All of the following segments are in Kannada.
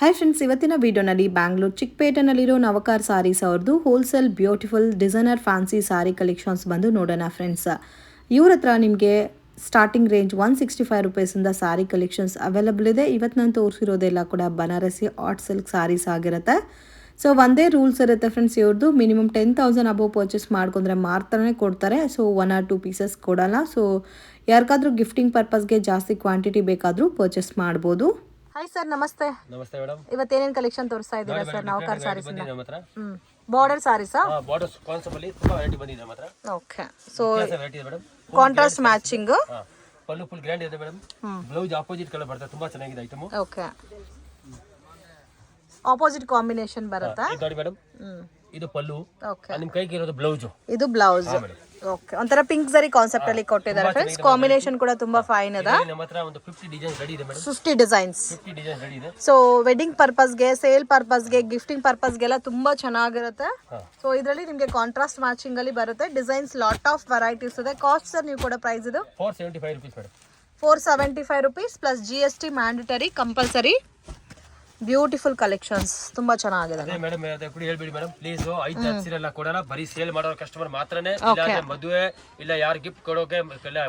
ಹಾಯ್ ಫ್ರೆಂಡ್ಸ್, ಇವತ್ತಿನ ವಿಡಿಯೋನಲ್ಲಿ ಬ್ಯಾಂಗ್ಳೂರ್ ಚಿಕ್ಕಪೇಟೆನಲ್ಲಿರೋ ನವಕಾರ್ ಸಾರೀಸ್ ಅವ್ರದ್ದು ಹೋಲ್ಸೇಲ್ ಬ್ಯೂಟಿಫುಲ್ ಡಿಸೈನರ್ ಫ್ಯಾನ್ಸಿ ಸಾರಿ ಕಲೆಕ್ಷನ್ಸ್ ಬಂದು ನೋಡೋಣ ಫ್ರೆಂಡ್ಸ್. ಇವ್ರ ಹತ್ರ ನಿಮಗೆ ಸ್ಟಾರ್ಟಿಂಗ್ ರೇಂಜ್ 165 ರುಪೀಸಿಂದ ಸಾರಿ ಕಲೆಕ್ಷನ್ಸ್ ಅವೈಲಬಲ್ ಇದೆ. ಇವತ್ತು ನಾನು ತೋರಿಸಿರೋದೆಲ್ಲ ಕೂಡ ಬನಾರಸಿ ಆರ್ಟ್ ಸಿಲ್ಕ್ ಸಾರೀಸ್ ಆಗಿರುತ್ತೆ. ಸೊ ಒಂದೇ ರೂಲ್ಸ್ ಇರುತ್ತೆ ಫ್ರೆಂಡ್ಸ್, ಇವ್ರದ್ದು ಮಿನಿಮಮ್ 10,000 ಅಬೋವ್ ಪರ್ಚೇಸ್ ಮಾಡ್ಕೊಂಡ್ರೆ ಮಾತ್ರನೇ ಕೊಡ್ತಾರೆ. ಸೊ 1 or 2 ಪೀಸಸ್ ಕೊಡಲ್ಲ. ಸೊ ಯಾರಿಗಾದ್ರೂ ಗಿಫ್ಟಿಂಗ್ ಪರ್ಪಸ್ಗೆ ಜಾಸ್ತಿ ಕ್ವಾಂಟಿಟಿ ಬೇಕಾದರೂ ಪರ್ಚೇಸ್ ಮಾಡ್ಬೋದು. ಹಾಯ್ ಸರ್, ನಮಸ್ತೆ. ನಮಸ್ತೆ ಮೇಡಮ್. ಇವತ್ತೇನೇನು ಕಲೆಕ್ಷನ್ ತೋರಿಸ್ತಾ ಇದ್ದೀರಾ ಸರ್? ನವಕಾರ್ ಸಾರೀಸ್ ಬಾರ್ಡರ್ ಸಾರೀಸಾ? ಬಾರ್ಡರ್ಸ್ ಕಾನ್ಸೆಪ್ಟ್ ಅಲ್ಲಿ ತುಂಬಾ ವೆರೈಟಿ ಬಂದಿದೆ ನಮ್ಮ ಹತ್ರ. ಓಕೆ, ಸೊ ವೆರೈಟಿ ಇದೆ madam. Contrast matching, pallu full grand ಇದೆ ಮೇಡಮ್. ಬ್ಲೌಸ್ ಆಪೋಸಿಟ್ ಕಲರ್ ಬರುತ್ತೆ, ತುಂಬಾ ಚೆನ್ನಾಗಿದೆ ಐಟಮ್. ಓಕೆ, ಆಪೋಸಿಟ್ ಕಾಂಬಿನೇಷನ್ ಬರುತ್ತಾ? ಇದು ನೋಡಿ ಮೇಡಮ್, ಇದು ಪಲ್ಲು. ಓಕೆ, ನಿಮ್ಮ ಕೈಗೆ ಇರೋದು ಬ್ಲೌಸ್. ಇದು ಬ್ಲೌಸ್. ಓಕೆ, ಒಂಥರ ಪಿಂಕ್ ಜರಿ ಕಾನ್ಸೆಪ್ಟ್ ಅಲ್ಲಿ ಕೊಟ್ಟಿದ್ದಾರೆ ಫ್ರೆಂಡ್ಸ್. ಕಾಂಬಿನೇಷನ್ ಕೂಡ ತುಂಬಾ ಫೈನ್ ಇದೆ. ನಮ್ಮ ಹತ್ರ ಒಂದು 50 ಡಿಸೈನ್ಸ್ ರೆಡಿ ಇದೆ ಮೇಡಮ್. 50 ಡಿಸೈನ್ಸ್ ರೆಡಿ ಇದೆ. ಸೊ ವೆಡ್ಡಿಂಗ್ ಪರ್ಪಸ್ಗೆ, ಸೇಲ್ ಪರ್ಪಸ್ಗೆ, ಗಿಫ್ಟಿಂಗ್ ಪರ್ಪಸ್ಗೆಲ್ಲ ತುಂಬಾ ಚೆನ್ನಾಗಿರುತ್ತೆ. ಸೊ ಇದರಲ್ಲಿ ನಿಮಗೆ ಕಾಂಟ್ರಾಸ್ಟ್ ಮ್ಯಾಚಿಂಗ್ ಅಲ್ಲಿ ಬರುತ್ತೆ. ಡಿಸೈನ್ಸ್ ಲಾಟ್ ಆಫ್ ವೆರೈಟೀಸ್ ಇದೆ. ಕಾಸ್ಟ್ ಸರ್ ನೀವು ಕೂಡ ಪ್ರೈಸ್ ಇದು 475 rupees madam. 475 rupees plus GST mandatory compulsory. Beautiful collections, ತುಂಬಾ ಚೆನ್ನಾಗಿದೆ. ಅದೇ ಮೇಡಮ್ ಹೇಳ್ಬಿಡಿ ಮೇಡಮ್ ಪ್ಲೀಸ್. 5-10 ಸೀರೆ ಎಲ್ಲ ಕೊಡೋಣ, ಬರೀ ಸೇಲ್ ಮಾಡೋ ಕಸ್ಟಮರ್ ಮಾತ್ರನೇ. ಇಲ್ಲ ಮದುವೆ ಇಲ್ಲ ಯಾರು ಗಿಫ್ಟ್ ಕೊಡೋಕೆ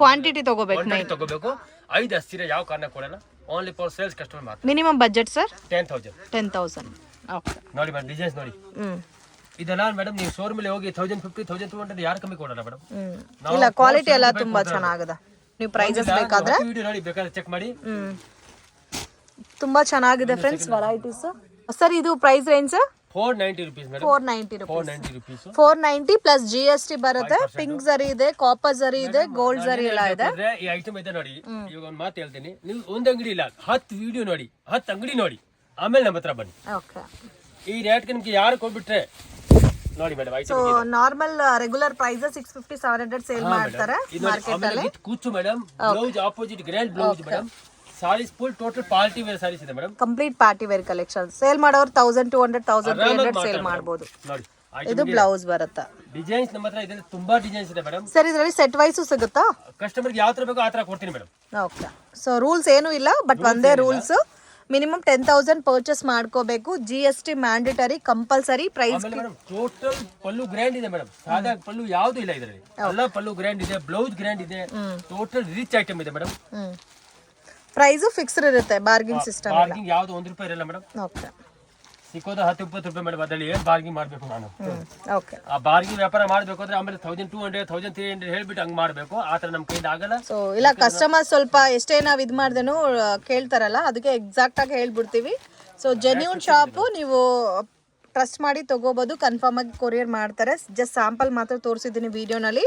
ಕ್ವಾಂಟಿಟಿ ತಗೋಬೇಕು. 5-10 ಸೀರೆ ಯಾವ ಕಾರಣ ಕೊಡೋಣ, ಓನ್ಲಿ ಫಾರ್ ಸೇಲ್ಸ್ ಕಸ್ಟಮರ್ ಮಾತ್ರ. Minimum budget sir 10,000. ಓಕೆ, ನೋಡಿ ಮೇಡಮ್ ಡಿಸೈನ್ಸ್ ನೋಡಿ. ಇದೆಲ್ಲ ಮೇಡಮ್ ನೀವು ಶೋರೂಮ್ ಅಲ್ಲಿ ಹೋಗಿ 1050, 1200 ಯಾರು ಕಮ್ಮಿ ಕೊಡೋಣ ಮೇಡಮ್. ಇಲ್ಲ, ಕ್ವಾಲಿಟಿ ಎಲ್ಲ ತುಂಬಾ ಚೆನ್ನಾಗಿದೆ. ನೀವು ಪ್ರೈಸಸ್ ಬೇಕಾದ್ರೆ ವಿಡಿಯೋ ನೋಡಿ, ಬೇಕಾದ್ರೆ ಚೆಕ್ ಮಾಡಿ. ತುಂಬಾ ಚೆನ್ನಾಗಿದೆ ಫ್ರೆಂಡ್ಸ್ ವೆರೈಟೀಸ್. ಸರ್ ಇದು price range 490 rupees madam. 490 rupees. 490 plus GST ಬರುತ್ತೆ. ಪಿಂಕ್ ಜರಿ ಇದೆ, ಕಾಪರ್ ಜರಿ ಇದೆ, ಗೋಲ್ಡ್ ಜರಿ ಎಲ್ಲ ಇದೆ. ಈ ಐಟಮ್ ಇದೆ ನೋಡಿ. ಈಗ ಒಂದು ಮಾತು ಹೇಳ್ತೀನಿ, ನೀವು ಒಂದು ಅಂಗಡಿ ಇಲ್ಲ 10 ವಿಡಿಯೋ ನೋಡಿ, 10 ಅಂಗಡಿ ನೋಡಿ, ಆಮೇಲೆ ನಮ್ಮ ಹತ್ರ ಬನ್ನಿ. ಓಕೆ, ಈ ರೇಟ್ ನಿಮ್ಗೆ ಯಾರು ಕೊಟ್ಬಿಟ್ರೆ ನೋಡಿ madam. So normal regular price 650, 700 sale ಮಾಡ್ತಾರೆ ಮಾರ್ಕೆಟ್ ಅಲ್ಲಿ. ಕೂಚು madam, blouse opposite grand blouse madam. Saris full total party wear saris ಇದೆ madam. Complete party wear collection. Sale ಮಾಡೋರು 1200, 1300 ಸೇಲ್ ಮಾಡಬಹುದು. ನೋಡಿ ಇದು ಬ್ಲೌಸ್ ಬರುತ್ತೆ. ಡಿಸೈನ್ಸ್ ನಮ್ಮ ಹತ್ರ ಇದೆ, ತುಂಬಾ ಡಿಸೈನ್ಸ್ ಇದೆ ಮೇಡಮ್. ಸರ್ ಇದರಲ್ಲಿ ಸೆಟ್ ವೈಸ್ ಸಿಗುತ್ತಾ? ಕಸ್ಟಮರ್ಗೆ ಯಾವ ತರ ಬೇಕೋ ಆ ತರ ಕೊಡ್ತೀನಿ ಮೇಡಮ್. ಓಕೆ, ಸೊ ರೂಲ್ಸ್ ಏನು ಇಲ್ಲ, ಬಟ್ ಒಂದೇ ರೂಲ್ಸ್. ಮಿನಿಮಮ್ 10,000 ಪರ್ಚೇಸ್ ಮಾಡ್ಕೋಬೇಕು. GST mandatory compulsory. Price total pallu grand ಇದೆ ಮೇಡಮ್. ಸಾದಾ ಪಲ್ಲು ಯಾವ್ದು ಇಲ್ಲ ಇದರಲ್ಲಿ. ಎಲ್ಲ ಪಲ್ಲು ಗ್ರ್ಯಾಂಡ್ ಇದೆ, ಬ್ಲೌಸ್ ಗ್ರ್ಯಾಂಡ್ ಇದೆ, ಟೋಟಲ್ ರಿಚ್ ಐಟಮ್ ಇದೆ ಮೇಡಮ್. ಪ್ರೈಸ್ ಫಿಕ್ಸ್ಡ್ ಇರುತ್ತೆ, ಬಾರ್ಗಿಂಗ್ ಸಿಸ್ಟಮ್ ಇಲ್ಲ. ಬಾರ್ಗಿಂಗ್ ಯಾವ್ದು 1 ರೂಪಾಯಿ ಇರಲ್ಲ ಮೇಡಮ್. ಓಕೆ, ಸಿಕ್ಕೋದು 10-20 ರೂಪಾಯಿ ಮೇಡಮ್. ಅದರಲ್ಲಿ ಏನ್ ಬಾರ್ಗಿಂಗ್ ಮಾಡ್ಬೇಕು ನಾನು? ಓಕೆ, ಆ ಬಾರ್ಗಿಂಗ್ ವ್ಯಾಪಾರ ಮಾಡ್ಬೇಕು ಅಂದ್ರೆ ಆಮೇಲೆ 1200, 1300 ಹೇಳ್ಬಿಟ್ಟು ಹಂಗ್ ಮಾಡ್ಬೇಕು. ಆತರ ನಮ್ ಕೈಯಿಂದ ಆಗಲ್ಲ. ಸೊ ಇಲ್ಲ, ಕಸ್ಟಮರ್ ಸ್ವಲ್ಪ ಎಷ್ಟೇ ನಾವ್ ಇದ್ ಮಾಡ್ದೇನು ಕೇಳ್ತಾರಲ್ಲ, ಅದಕ್ಕೆ ಎಕ್ಸಾಕ್ಟ್ ಆಗಿ ಹೇಳ್ಬಿಡ್ತೀವಿ. ಸೊ ಜೆನ್ಯೂನ್ ಶಾಪ್, ನೀವು ಟ್ರಸ್ಟ್ ಮಾಡಿ ತಗೋಬಹುದು. ಕನ್ಫರ್ಮ್ ಆಗಿ ಕೊರಿಯರ್ ಮಾಡ್ತಾರೆ. ಜಸ್ಟ್ ಸ್ಯಾಂಪಲ್ ಮಾತ್ರ ತೋರಿಸಿದ್ದೀನಿ ವಿಡಿಯೋನಲ್ಲಿ.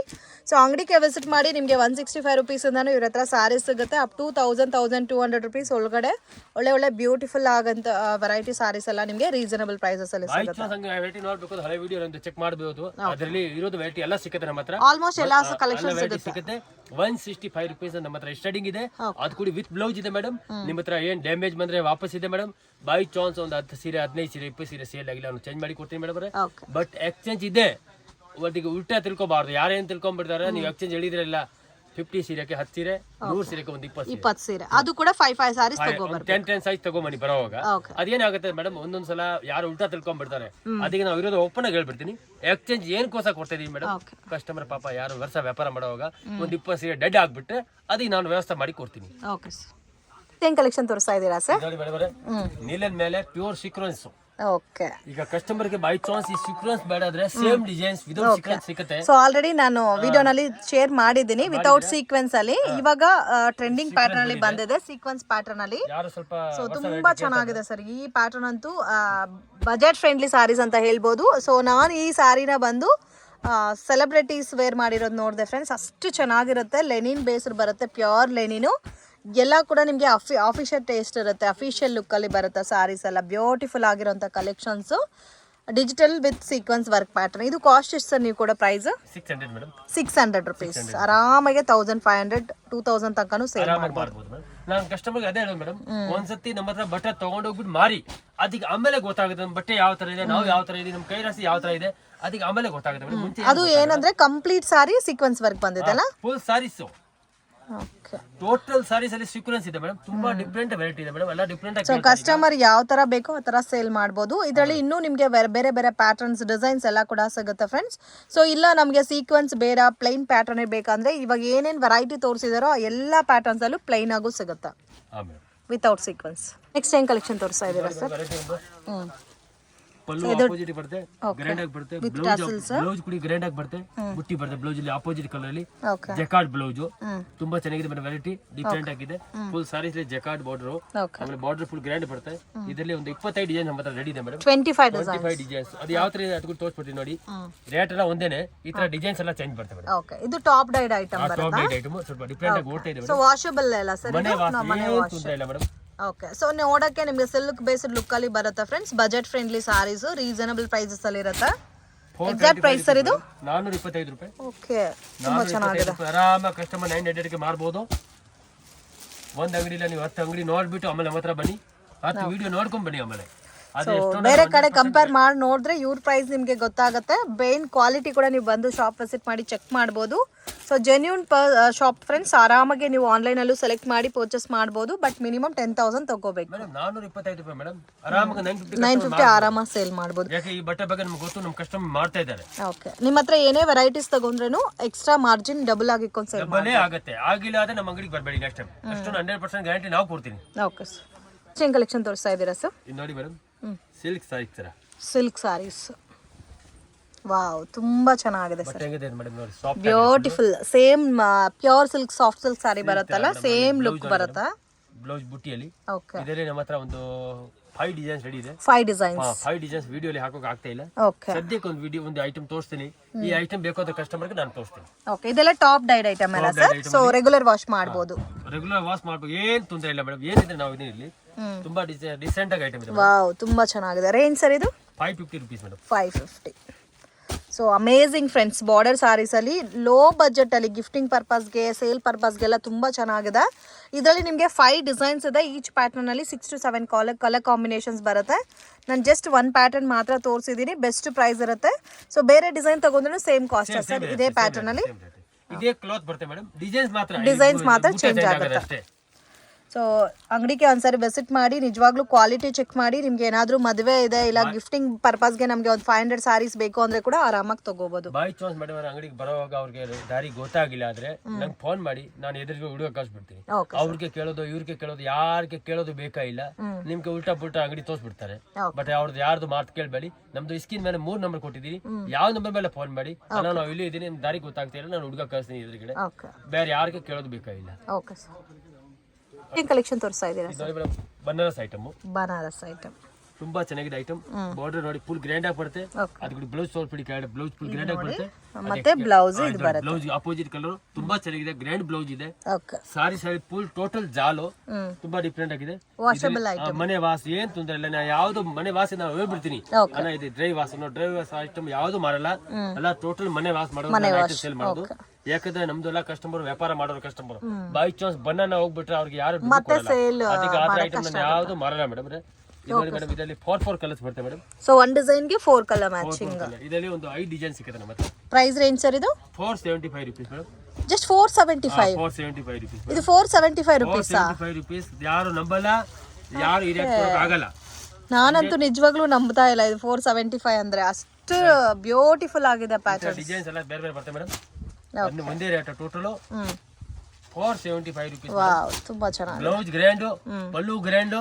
ಸೊ ಅಂಗಡಿಗೆ ವಿಸಿಟ್ ಮಾಡಿ. ನಿಮಗೆ 165 ರುಪೀಸಿಂದನೂ ಇವ್ರ ಹತ್ರ ಸ್ಯಾರೀಸ್ ಸಿಗುತ್ತೆ. ಅಪ್ ಟು 1,200 ರುಪೀಸ್ ಒಳಗಡೆ ಒಳ್ಳೆ ಬ್ಯೂಟಿಫುಲ್ ಆಗಂತ ವೆರೈಟಿ ಸ್ಯಾರೀಸ್ ಎಲ್ಲ ನಿಮಗೆ ರೀಸನಬಲ್ ಪ್ರೈಸಸ್ ಅಲ್ಲಿ ಸಿಗುತ್ತೆ. ವೆರೈಟಿ ನೋಡ್ಬೇಕು, ಹಳೆ ವಿಡಿಯೋ ಚೆಕ್ ಮಾಡಬಹುದು. ಅದರಲ್ಲಿ ಇರೋದು ವೆರೈಟಿ ಎಲ್ಲ ಸಿಗುತ್ತೆ ನಮ್ಮ ಹತ್ರ. ಆಲ್ಮೋಸ್ಟ್ ಎಲ್ಲ ಕಲೆಕ್ಷನ್ ಸಿಗುತ್ತೆ. 165 ರುಪೀಸ್ ನಮ್ಮ ಹತ್ರ ಸ್ಟಾರ್ಟಿಂಗ್ ಇದೆ. ಅದು ಕೂಡ ವಿತ್ ಬ್ಲೌಸ್ ಇದೆ ಮೇಡಮ್. ನಿಮ್ಮ ಹತ್ರ ಏನ್ ಡ್ಯಾಮೇಜ್ ಬಂದ್ರೆ ವಾಪಸ್ ಇದೆ ಮೇಡಮ್. ಬೈ ಚಾನ್ಸ್ ಒಂದು 10 ಸೀರೆ, 15 ಸೀರೆ, 20 ಸೀರೆ ಸೇಲ್ ಆಗಿಲ್ಲ, ಚೇಂಜ್ ಮಾಡಿ ಕೊಡ್ತೀನಿ ಮೇಡಮ್. ಬಟ್ ಎಕ್ಸ್ಚೇಂಜ್ ಇದೆ. ಒಟ್ಟಿಗೆ ಉಲ್ಟಾ ತಿಳ್ಕೊಬಾರ್ದು. ಯಾರೇನ್ ತಿಳ್ಕೊಂಡ್ಬಿಡ್ತಾರೆ, ನೀವು ಎಕ್ಸ್ಚೇಂಜ್ ಹೇಳಿದ್ರಲ್ಲ 50 ಸೀರೆಗೆ 10 ಸೀರೆ, 100 ಸೀರೆಗೆ ಒಂದು 20 ಸೀರೆ, ಅದು ಕೂಡ 5 ಸಾರೀಸ್ ತಗೋಬರ್ಬೇಕು. 10 ಸೈಜ್ ತಗೊಂಬನ್ನಿ ಬರೋವಾಗ. ಅದೇನಾಗುತ್ತೆ ಮೇಡಮ್, ಒಂದೊಂದ್ಸಲ ಯಾರು ಉಲ್ಟಾ ತಿಳ್ಕೊಂಡ್ಬಿಡ್ತಾರೆ. ಅದಕ್ಕೆ ನಾವು ಇರೋದು ಓಪನ್ ಆಗಿ ಹೇಳ್ಬಿಡ್ತೀನಿ. ಎಕ್ಸ್ಚೇಂಜ್ ಏನ್ಕೋಸ ಕೊಡ್ತಾ ಇದೀವಿ ಮೇಡಮ್. ಕಸ್ಟಮರ್ ಪಾಪ ಯಾರು ವರ್ಷ ವ್ಯಾಪಾರ ಮಾಡುವಾಗ ಒಂದು 20 ಸೀರೆ ಡೆಡ್ ಆಗ್ಬಿಟ್ರೆ ಅದಕ್ಕೆ ನಾನು ವ್ಯವಸ್ಥೆ ಮಾಡಿ ಕೊಡ್ತೀನಿ. ಓಕೆ ಸರ್, ಏನ್ ಕಲೆಕ್ಷನ್ ತೋರಿಸ್ತಾ ಇದ್ದೀರಾ ಸರ್? ನೋಡಿ ಮೇಡಮ್, ನೀಲನ್ ಮೇಲೆ ಪ್ಯೂರ್ ಸೀಕ್ವೆನ್ಸ್. ಓಕೆ, ಈಗ ಕಸ್ಟಮರ್ ಗೆ ಬೈ ಚಾನ್ಸ್ ಈ ಸೀಕ್ವೆನ್ಸ್ ಬೇಡ ಆದ್ರೆ ಸೇಮ್ ಡಿಸೈನ್ಸ್ ವಿತೌಟ್ ಸೀಕ್ವೆನ್ಸ್ ಸಿಗುತ್ತೆ. ಸೊ ಆಲ್ರೆಡಿ ನಾನು ವಿಡಿಯೋನಲ್ಲಿ ಶೇರ್ ಮಾಡಿದ್ದೀನಿ ವಿತೌಟ್ ಸೀಕ್ವೆನ್ಸ್ ಅಲ್ಲಿ. ಇವಾಗ ಟ್ರೆಂಡಿಂಗ್ ಪ್ಯಾಟರ್ನ್ ಅಲ್ಲಿ ಬಂದಿದೆ ಸೀಕ್ವೆನ್ಸ್ ಪ್ಯಾಟರ್ನ್ ಅಲ್ಲಿ. ಸೊ ತುಂಬಾ ಚೆನ್ನಾಗಿದೆ ಸರ್. ಈ ಪ್ಯಾಟರ್ನ್ ಅಂತೂ ಬಜೆಟ್ ಫ್ರೆಂಡ್ಲಿ ಸಾರೀಸ್ ಅಂತ ಹೇಳ್ಬೋದು. ಸೊ ನಾನು ಈ ಸಾರಿನ ಬಂದು ಸೆಲೆಬ್ರಿಟೀಸ್ ವೇರ್ ಮಾಡಿರೋದು ನೋಡಿದೆ ಫ್ರೆಂಡ್ಸ್. ಅಷ್ಟು ಚೆನ್ನಾಗಿರುತ್ತೆ. ಲೆನಿನ್ ಬೇಸ್ಡ್ ಬರುತ್ತೆ, ಪ್ಯೂರ್ ಲೆನಿನು. ಎಲ್ಲ ಕೂಡ ನಿಮಗೆ ಆಫಿಷಿಯಲ್ ಟೇಸ್ಟ್ ಇರುತ್ತೆ. ಅಫಿಷಿಯಲ್ ಲುಕ್ಕಲ್ಲಿ ಬರುತ್ತೆ ಸಾರೀಸ್ ಎಲ್ಲ. ಬ್ಯೂಟಿಫುಲ್ ಆಗಿರೋಂಥ collections. Digital with sequence work pattern. ಇದು ಕಾಸ್ಟ್ ಎಷ್ಟು ಸರ್? ನೀವು ಕೂಡ ಪ್ರೈಸ್ 600 ಮೇಡಮ್. 600 ರುಪೀಸ್. ಆರಾಮಾಗಿ 1500, 2000 ತನಕನೂ ಸೇಲ್ ಮಾಡ್ಬೋದು. ನಾನು ಕಸ್ಟಮರ್ಗೆ ಅದೇ ಹೇಳೋದು ಮೇಡಮ್, ಒಂದ್ಸತಿ ನಮ್ಮ ಹತ್ರ ಬಟ್ಟೆ ತಗೊಂಡೋಗ್ಬಿಟ್ಟು ಮಾರಿ, ಅದಕ್ಕೆ ಆಮೇಲೆ ಗೊತ್ತಾಗುತ್ತೆ ನಮ್ಮ ಬಟ್ಟೆ ಯಾವ ತರ ಇದೆ, ನಾವು ಯಾವ ತರ ಇದೆ, ನಮ್ಮ ಕೈ ರಾಶಿ ಯಾವ ತರ ಇದೆ, ಅದಕ್ಕೆ ಆಮೇಲೆ ಗೊತ್ತಾಗುತ್ತೆ. ಅದು ಏನಂದ್ರೆ ಕಂಪ್ಲೀಟ್ ಸಾರಿ ಸೀಕ್ವೆನ್ಸ್ ವರ್ಕ್ ಬಂದಿದೆ ಅಲ್ಲ, full saris. Okay, okay. Total saris ಅಲ್ಲಿ ಸೀಕ್ವೆನ್ಸ್ ಇದೆ ಮೇಡಮ್, ತುಂಬಾ ಡಿಫ್ರೆಂಟ್ ವೆರೈಟಿ ಇದೆ ಮೇಡಮ್, ಎಲ್ಲ ಡಿಫ್ರೆಂಟ್ ಸೊ ಆಗಿ ಕಸ್ಟಮರ್ ಯಾವ ತರ ಬೇಕೋ ಆ ತರ ಸೇಲ್ ಮಾಡ್ಬೋದು. ಇದರಲ್ಲಿ ಇನ್ನೂ ನಿಮಗೆ ಬೇರೆ ಬೇರೆ ಪ್ಯಾಟರ್ನ್ಸ್ ಡಿಸೈನ್ಸ್ ಎಲ್ಲ ಕೂಡ ಸಿಗುತ್ತೆ ಫ್ರೆಂಡ್ಸ್. ಸೊ ಇಲ್ಲ ನಮಗೆ ಸೀಕ್ವೆನ್ಸ್ ಬೇಡ ಪ್ಲೈನ್ ಪ್ಯಾಟರ್ನ್ ಬೇಕಂದ್ರೆ ಇವಾಗ ಏನೇನು ವೆರೈಟಿ ತೋರಿಸಿದಾರೋ ಎಲ್ಲ ಪ್ಯಾಟರ್ನ್ಸ್ ಅಲ್ಲೂ ಪ್ಲೈನ್ ಆಗು ಸಿಗುತ್ತೆ ವಿತೌಟ್ ಸೀಕ್ವೆನ್ಸ್. ನೆಕ್ಸ್ಟ್ ಏನ್ ಕಲೆಕ್ಷನ್ ತೋರಿಸ್ತಾ ಇದ್ದೀರಾ ಸರ್? ಪಲ್ಲು ಆಪೋಸಿಟ್ ಬರುತ್ತೆ, ಗ್ರ್ಯಾಂಡ್ ಆಗಿ ಬರುತ್ತೆ, ಬ್ಲೌಸ್ ಕೂಡ ಗ್ರ್ಯಾಂಡ್ ಆಗಿ ಬರುತ್ತೆ, ಬುಟ್ಟಿ ಬರುತ್ತೆ ಬ್ಲೌಸ್ ಇಲ್ಲಿ ಆಪೋಸಿಟ್ ಕಲರ್ ಅಲ್ಲಿ ಜಕಾರ್ಡ್ ಬ್ಲೌಸ್ ತುಂಬಾ ಚೆನ್ನಾಗಿದೆ ಮೇಡಮ್, ವೆರೈಟಿ ಡಿಫ್ರೆಂಟ್ ಆಗಿದೆ. ಫುಲ್ ಸಾರೀಸ್ ಜಕಾರ್ಡ್ ಬಾರ್ಡರ್, ಆಮೇಲೆ ಬಾರ್ಡರ್ ಫುಲ್ ಗ್ರ್ಯಾಂಡ್ ಬರುತ್ತೆ. ಇದರಲ್ಲಿ ಒಂದು 25 ಡಿಸೈನ್ ನಮ್ಮ ಹತ್ರ ರೆಡಿ ಇದೆ ಮೇಡಮ್, 25 ಡಿಸೈನ್ಸ್. ಅದು ಯಾವ ತರ ಇದೆ ಅದಕ್ಕೂ ತೋರಿಸ್ಬಿಡ್ತೀನಿ ನೋಡಿ. ರೇಟ್ ಎಲ್ಲ ಒಂದೇನೆ, ಈ ತರ ಡಿಸೈನ್ಸ್ ಎಲ್ಲ ಚೇಂಜ್ ಬರ್ತವೆ ಮೇಡಮ್. ಓಕೆ, ಇದು ಟಾಪ್ ಡೈಡ್ ಐಟಮ್ ಬರುತ್ತೆ. ಟಾಪ್ ಡೈಡ್ ಐಟಮ್ ಸ್ವಲ್ಪ ಡಿಫ್ರೆಂಟ್ ಆಗಿ ಓಡ್ತಾ ಇದೆ ಸೊ ವಾಷಬಲ್ ಎಲ್ಲ ಸರ್, ಮನೆ ವಾಶ್ ಇಲ್ಲ ಮೇಡಮ್. ಓಕೆ, ಸೊ ನೋಡಕ್ಕೆ ನಿಮಗೆ ಸಿಲ್ಕ್ ಬೇಸ್ಡ್ ಲುಕ್ ಅಲ್ಲಿ ಬರುತ್ತೆ friends. Budget friendly saris, reasonable prices ಅಲ್ಲಿ ಇರುತ್ತೆ. ಎಕ್ಸಾಕ್ಟ್ ಪ್ರೈಸ್ ಸರ್ ಇದು 425 ರೂಪಾಯಿ. ಓಕೆ, ತುಂಬಾ ಚೆನ್ನಾಗಿದೆ. ಆರಾಮ ಕಸ್ಟಮರ್ 900 ಗೆ ಮಾರಬಹುದು. ಒಂದ್ ಅಂಗಡಿ ಇಲ್ಲ, ನೀವು 10 ಅಂಗಡಿ ನೋಡ್ಬಿಟ್ಟು ಆಮೇಲೆ ನಮ್ಮ ಹತ್ರ ಬನ್ನಿ, 10 ವಿಡಿಯೋ ನೋಡ್ಕೊಂಡ್ ಬನ್ನಿ. ಆಮೇಲೆ ಬೇರೆ ಕಡೆ ಕಂಪೇರ್ ಮಾಡಿ ನೋಡಿದ್ರೆ ಇವ್ರ ಪ್ರೈಸ್ ನಿಮಗೆ ಗೊತ್ತಾಗುತ್ತೆ. ಬೇನ್ ಕ್ವಾಲಿಟಿ ಕೂಡ ನೀವು ಬಂದು ಶಾಪ್ ವಿಸಿಟ್ ಮಾಡಿ ಚೆಕ್ ಮಾಡ್ಬೋದು. ಸೊ ಜೆನ್ಯೂನ್ ಶಾಪ್ ಫ್ರೆಂಡ್ಸ್, ಆರಾಮಾಗಿ ನೀವು ಆನ್ಲೈನ್ ಅಲ್ಲೂ ಸೆಲೆಕ್ಟ್ ಮಾಡಿ ಪರ್ಚೇಸ್ ಮಾಡ್ಬೋದು. ಬಟ್ ಮಿನಿಮಮ್ 10,000 ತಗೋಬೇಕು. 425 ರೂಪಾಯಿ ಮೇಡಮ್, ಆರಾಮಾಗಿ 950 ಆರಾಮಾಗಿ ಸೇಲ್ ಮಾಡ್ಬೋದು. ಯಾಕೆ ಈ ಬಟ್ಟೆ ಬಗ್ಗೆ ನಮ್ಗೆ ಗೊತ್ತು, ನಮ್ಮ ಕಸ್ಟಮರ್ ಮಾಡ್ತಾ ಇದ್ದಾರೆ. ಓಕೆ, ನಿಮ್ಮ ಹತ್ರ ಏನೇ ವೆರೈಟೀಸ್ ತಗೊಂಡ್ರೇನು ಎಕ್ಸ್ಟ್ರಾ ಮಾರ್ಜಿನ್ ಡಬಲ್ ಆಗಿ ಇಟ್ಕೊಂಡು ಸೇಲ್ ಡಬಲ್ ಆಗುತ್ತೆ. ಆಗಿಲ್ಲ ಆದ್ರೆ ನಮ್ಮ ಅಂಗಡಿಗೆ ಬರಬೇಡಿ ನೆಕ್ಸ್ಟ್ ಟೈಮ್. ಅಷ್ಟು 100% ಗ್ಯಾರಂಟಿ ನಾವು ಕೊಡ್ತೀನಿ. ಓಕೆ ಸರ್, ಏನ್ ಕಲೆಕ್ಷನ್ ತೋರಿಸ್ತಾ ಇದ್ದೀರಾ ಸರ್? ಇದು ನೋಡಿ ಮೇಡಮ್, ಸಿಲ್ಕ್ ಸಾರೀಸ್ ತರ, ಸಿಲ್ಕ್ ಸಾರೀಸ್. ವಾವ್, ತುಂಬಾ ಚೆನ್ನಾಗಿದೆ ಸರ್, ಮೇಡಮ್ ನೋಡಿ, soft beautiful. Same pure silk soft silk sari ಬರುತ್ತಲ್ಲ, ಸೇಮ್ ಲುಕ್ ಬರುತ್ತೆ. ಬ್ಲೌಸ್ ಬುಟ್ಟಿಯಲ್ಲಿ. ಓಕೆ, ಇದರಲ್ಲಿ ನಮ್ಮ ಹತ್ರ ಒಂದು 5 ಡಿಸೈನ್ಸ್ ರೆಡಿ ಇದೆ. 5 ಡಿಸೈನ್ಸ್. 5 ಡಿಸೈನ್ಸ್ ವಿಡಿಯೋ ಅಲ್ಲಿ ಹಾಕೋಕೆ ಆಗ್ತಾ ಇಲ್ಲ. ಓಕೆ, ಸದ್ಯಕ್ಕೆ ಒಂದು ವಿಡಿಯೋ ಒಂದು ಐಟಮ್ ತೋರಿಸ್ತೀನಿ. ಈ ಐಟಮ್ ಬೇಕಾದ ಕಸ್ಟಮರ್ಗೆ ನಾನು ತೋರಿಸ್ತೀನಿ. ಓಕೆ, ಇದೆಲ್ಲ ಟಾಪ್ ಡೈಡ್ ಐಟಮ್ ಅಲ್ಲ ಸರ್? ಸೊ ರೆಗ್ಯುಲರ್ ವಾಶ್ ಮಾಡಬಹುದು. ರೆಗ್ಯುಲರ್ ವಾಶ್ ಮಾಡಬಹುದು, ಏನ್ ತೊಂದರೆ ಇಲ್ಲ ಮೇಡಮ್. ಏನಿದ್ರೆ ನಾವು ಇದನ್ನ ಇಲ್ಲಿ ತುಂಬಾ ಡಿಸೆಂಟ್ ಆಗಿ ಐಟಮ್ ಇದೆ. ವಾವ್, ತುಂಬಾ ಚೆನ್ನಾಗಿದೆ. ರೇಂಜ್ ಸರ್ ಇದು? 550 rupees madam. 550. So amazing friends, border saris ಅಲ್ಲಿ ಲೋ ಬಜೆಟ್ ಅಲ್ಲಿ ಗಿಫ್ಟಿಂಗ್ ಪರ್ಪಸ್ಗೆ, ಸೇಲ್ ಪರ್ಪಸ್ಗೆಲ್ಲ ತುಂಬಾ ಚೆನ್ನಾಗಿದೆ. ಇದರಲ್ಲಿ ನಿಮಗೆ 5 ಡಿಸೈನ್ಸ್ ಇದೆ. ಈಚ್ ಪ್ಯಾಟರ್ನ್ ಅಲ್ಲಿ 6 to 7 ಕಲರ್ ಕಾಂಬಿನೇಷನ್ಸ್ ಬರುತ್ತೆ. ನಾನು ಜಸ್ಟ್ 1 ಪ್ಯಾಟರ್ನ್ ಮಾತ್ರ ತೋರಿಸಿದ್ದೀನಿ. ಬೆಸ್ಟ್ ಪ್ರೈಸ್ ಇರುತ್ತೆ. ಸೊ ಬೇರೆ ಡಿಸೈನ್ ತಗೊಂಡ್ರೆ ಸೇಮ್ ಕಾಸ್ಟ್ ಸರ್. ಇದೇ ಪ್ಯಾಟರ್ನ್ ಅಲ್ಲಿ ಇದೇ ಕ್ಲಾತ್ ಬರುತ್ತೆ ಮೇಡಮ್, ಡಿಸೈನ್ಸ್ ಮಾತ್ರ ಚೇಂಜ್ ಆಗುತ್ತೆ. ಸೊ ಅಂಗಡಿಗೆ ಒಂದ್ಸರಿ ವಿಸಿಟ್ ಮಾಡಿ, ನಿಜವಾಗ್ಲೂ ಕ್ವಾಲಿಟಿ ಚೆಕ್ ಮಾಡಿ. ನಿಮ್ಗೆ ಏನಾದರೂ ಮದುವೆ ಇದೆ ಇಲ್ಲ ಗಿಫ್ಟಿಂಗ್ ಪರ್ಪಸ್ಗೆ ನಮಗೆ ಒಂದು 500 ಸಾರೀಸ್ ಬೇಕು ಅಂದ್ರೆ ಕೂಡ ಆರಾಮಾಗಿ ತಗೋಬಹುದು. ಬೈ ಚಾನ್ಸ್ ಮೇಡಮ್ ಅಂಗಡಿಗೆ ಬರೋವಾಗ ಅವ್ರಿಗೆ ದಾರಿ ಗೊತ್ತಾಗಿಲ್ಲ ಆದ್ರೆ ನಂಗೆ ಫೋನ್ ಮಾಡಿ, ನಾನು ಎದುರಿಗೆ ಹುಡುಗ ಕಳ್ಸಿಬಿಡ್ತೀನಿ. ಅವ್ರಿಗೆ ಕೇಳೋದು ಇವ್ರಿಗೆ ಕೇಳೋದು ಯಾರಿಗೆ ಕೇಳೋದು ಬೇಕಾ ಇಲ್ಲ. ನಿಮ್ಗೆ ಉಲ್ಟಾ ಪುಲ್ಟಾ ಅಂಗಡಿ ತೋರಿಸ್ಬಿಡ್ತಾರೆ. ಬಟ್ ಅವ್ರದ್ದು ಯಾರ್ದು ಮಾತು ಕೇಳಬೇಡಿ. ನಮ್ದು ಸ್ಕ್ರೀನ್ ಮೇಲೆ 3 ನಂಬರ್ ಕೊಟ್ಟಿದ್ದೀನಿ, ಯಾವ ನಂಬರ್ ಮೇಲೆ ಫೋನ್ ಮಾಡಿ. ನಾವು ಇಲ್ಲಿ ಇದ್ದೀನಿ, ನಿಮ್ ದಾರಿ ಗೊತ್ತಾಗ್ತಾ ಇಲ್ಲ, ನಾನು ಹುಡುಗ ಕಳಿಸ್ತೀನಿ ಎದುರುಗಡೆ. ಬೇರೆ ಯಾರಿಗೆ ಕೇಳೋದು ಬೇಕಾಗಿಲ್ಲ. ಓಕೆ ಸರ್, ಏನ್ ಕಲೆಕ್ಷನ್ ತೋರಿಸ್ತಾ ಇದ್ದೀರಾ sir? Banaras item. Banaras item ತುಂಬಾ ಚೆನ್ನಾಗಿದೆ ಐಟಮ್. ಬಾರ್ಡರ್ ನೋಡಿ ಫುಲ್ ಗ್ರ್ಯಾಂಡ್ ಆಗಿ ಬರುತ್ತೆ. ಅದಕ್ಕೆ ಬ್ಲೌಸ್ ಸ್ವಲ್ಪ ಬ್ಲೌಸ್ ಫುಲ್ ಗ್ರ್ಯಾಂಡ್ ಆಗಿ ಬರುತ್ತೆ. ಮತ್ತೆ ಬ್ಲೌಸ್ ಇದು ಬರುತ್ತೆ. ಬ್ಲೌಸ್ ಆಪೋಸಿಟ್ ಕಲರ್ ತುಂಬಾ ಚೆನ್ನಾಗಿದೆ, ಗ್ರ್ಯಾಂಡ್ ಬ್ಲೌಸ್ ಇದೆ. ಓಕೆ, ಸಾರಿ ಫುಲ್ ಟೋಟಲ್ ಜಾಲು ತುಂಬಾ ಡಿಫ್ರೆಂಟ್ ಆಗಿದೆ. ವಾಷಬಲ್ ಐಟಮ್, ಮನೆ ವಾಸ ಏನ್ ತೊಂದರೆ ಇಲ್ಲ. ನಾ ಯಾವ್ದು ಮನೆ ವಾಸ ನಾವು ಹೇಳ್ಬಿಡ್ತೀನಿ. ಅಣ್ಣ ಇದು ಡ್ರೈ ವಾಸ ಐಟಮ್ ಯಾವ್ದು ಮಾಡಲ್ಲ. ಎಲ್ಲ ಟೋಟಲ್ ಮನೆ ವಾಸ ಮಾಡೋದು, ಸೇಲ್ ಮಾಡೋದು. ಯಾಕಂದ್ರೆ ನಮ್ದೆಲ್ಲ ಕಸ್ಟಮರ್ ವ್ಯಾಪಾರ ಮಾಡೋರು ಕಸ್ಟಮರ್. ಬೈ ಚಾನ್ಸ್ ಬನ್ನ ಹೋಗ್ಬಿಟ್ರೆ ಅವ್ರಿಗೆ ಯಾರು ಅದಕ್ಕೆ ಆ ಐಟಮ್ ಯಾವ್ದು ಮಾರಲ್ಲ ಮೇಡಮ್. ಮೇಡಮ್ ಇದರಲ್ಲಿ 4 ಕಲರ್ಸ್ ಬರುತ್ತೆ ಮೇಡಮ್. ಸೊ 1 ಡಿಸೈನ್ ಗೆ 4 ಕಲರ್ ಮ್ಯಾಚಿಂಗ್. ಇದರಲ್ಲಿ ಒಂದು 5 ಡಿಸೈನ್ ಸಿಗುತ್ತೆ ನಮ್ಮ ಹತ್ರ. ಪ್ರೈಸ್ ರೇಂಜ್ ಸರ್ ಇದು? 475 ರೂಪೀಸ್ ಮೇಡಮ್. ಜಸ್ಟ್ 475. 475 ರೂಪೀಸ್. ಇದು 475 ರೂಪೀಸ್. 475 ರೂಪೀಸ್. ಯಾರು ನಂಬಲ್ಲ, ಯಾರು ಈ ರೇಟ್ ಕೊಡೋಕೆ ಆಗಲ್ಲ. ನಾನಂತೂ ನಿಜವಾಗ್ಲೂ ನಂಬ್ತಾ ಇಲ್ಲ ಇದು 475 ಅಂದ್ರೆ. ಅಷ್ಟು ಬ್ಯೂಟಿಫುಲ್ ಆಗಿದೆ ಪ್ಯಾಟರ್ನ್. ಡಿಸೈನ್ಸ್ ಎಲ್ಲ ಬೇರೆ ಬೇರೆ ಬರುತ್ತೆ ಮೇಡಮ್. ಒಂದೇ ರೇಟ್ ಟೋಟಲ್ 475 ರೂಪೀಸ್. ವಾವ್, ತುಂಬಾ ಚೆನ್ನಾಗಿದೆ. Blouse grand, pallu grand,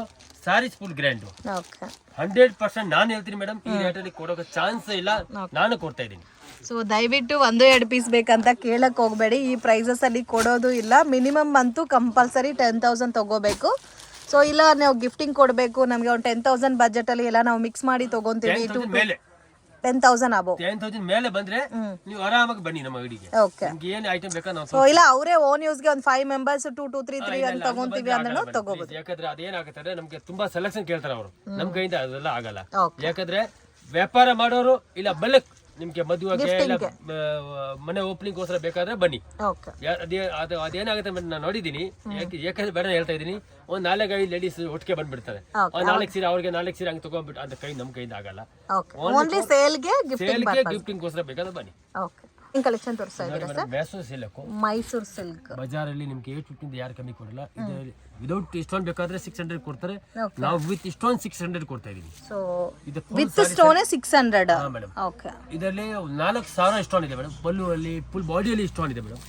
saris full grand. Okay, 100% ನಾನು ಹೇಳ್ತೀನಿ ಮೇಡಮ್, ಈ ರೇಟ್ ಅಲ್ಲಿ ಕೊಡೋಕೆ ಚಾನ್ಸ್ ಇಲ್ಲ, ನಾನು ಕೊಡ್ತಾ ಇದ್ದೀನಿ. ಸೊ ದಯವಿಟ್ಟು 1-2 ಪೀಸ್ ಬೇಕಂತ ಕೇಳಕ್ ಹೋಗ್ಬೇಡಿ. ಈ ಪ್ರೈಸಸ್ ಅಲ್ಲಿ ಕೊಡೋದು ಇಲ್ಲ. ಮಿನಿಮಮ್ ಅಂತೂ ಕಂಪಲ್ಸರಿ 10,000 ತಗೋಬೇಕು. ಸೊ ಇಲ್ಲ ನಾವು ಗಿಫ್ಟಿಂಗ್ ಕೊಡಬೇಕು, ನಮಗೆ ಒಂದು 10,000 ಬಜೆಟ್ ಅಲ್ಲಿ ಎಲ್ಲ ನಾವು ಮಿಕ್ಸ್ ಮಾಡಿ ತಗೊಂತೀವಿ. 10,000 ಅಬೋ 10,000 ಮೇಲೆ ಬಂದ್ರೆ ನೀವು ಆರಾಮಾಗಿ ಬನ್ನಿ ನಮ್ಮ ಅಂಗಡಿಗೆ. ನಿಮಗೆ ಏನು ಐಟಮ್ ಬೇಕಾ ನಾವು. ಸೊ ಇಲ್ಲ ಅವರೇ ಓನ್ ಯೂಸ್ ಗೆ ಒಂದು 5 ಮೆಂಬರ್ಸ್ 2-3 ಅಂತ ತಗೊಂತೀವಿ ಅಂದ್ರೆ ತಗೋಬಹುದು. ಯಾಕಂದ್ರೆ ಅದೇನಾಗುತ್ತೆ ನಮ್ಗೆ ತುಂಬಾ ಸೆಲೆಕ್ಷನ್ ಕೇಳ್ತಾರೆ ಅವರು. ನಮ್ ಕೈಯಿಂದ ಅದೆಲ್ಲ ಆಗಲ್ಲ. ಯಾಕಂದ್ರೆ ವ್ಯಾಪಾರ ಮಾಡೋರು ಇಲ್ಲ ಬಲ್ಕ್ ನಿಮ್ಗೆ ಮದುವೆಗೆ ಇಲ್ಲ ಮನೆ ಓಪನಿಂಗ್ ಗೋಸ್ಕರ ಬೇಕಾದ್ರೆ ಬನ್ನಿ. ಅದೇನಾಗುತ್ತೆ ನಾನು ನೋಡಿದೀನಿ. ಯಾಕಂದ್ರೆ ಬೇಡ ಹೇಳ್ತಾ ಇದೀನಿ, ಒಂದ್ 4-5 ಲೇಡೀಸ್ ಒಟ್ಟಿಗೆ ಬಂದ್ಬಿಡ್ತಾರೆ. 4 ಸೀರೆ ಅವ್ರಿಗೆ 4 ಸೀರೆ ಹಂಗೆ ತಗೊಂಡ್ಬಿಟ್ಟು ಅದ್ ನಮ್ ಕೈಯಿಂದ ಆಗಲ್ಲ. ಓನ್ಲಿ ಸೇಲ್ಗೆ ಗಿಫ್ಟಿಂಗ್ ಗೋಸ್ಕರ ಬೇಕಾದ್ರೆ ಬನ್ನಿ. ಕಲೆಕ್ಷನ್ ತೋರಿಸ್ತಾ ಇದ್ದೀರಾ ಸರ್? ಮ್ಯಾಸೋ ಸಿಲ್ಕ್ ಮೈಸೂರು ಸಿಲ್ಕ್ ಬಜಾರಲ್ಲಿ ನಿಮ್ಗೆ 850 ಯಾರು ಕಮ್ಮಿ ಕೊಡಲ್ಲ. ಇದು ವಿದೌಟ್ ಸ್ಟೋನ್ ಬೇಕಾದ್ರೆ 600 ಕೊಡ್ತಾರೆ, ನಾವು ವಿತ್ ಸ್ಟೋನ್ 600 ಕೊಡ್ತಾ ಇದೀವಿ. So with stone 600. Madam okay. ಇದರಲ್ಲಿ 4000 ಸ್ಟೋನ್ ಇದೆ ಮೇಡಮ್. ಪಲ್ಲು ಅಲ್ಲಿ ಫುಲ್ ಬಾಡಿಯಲ್ಲಿ ಸ್ಟೋನ್ ಇದೆ ಮೇಡಮ್.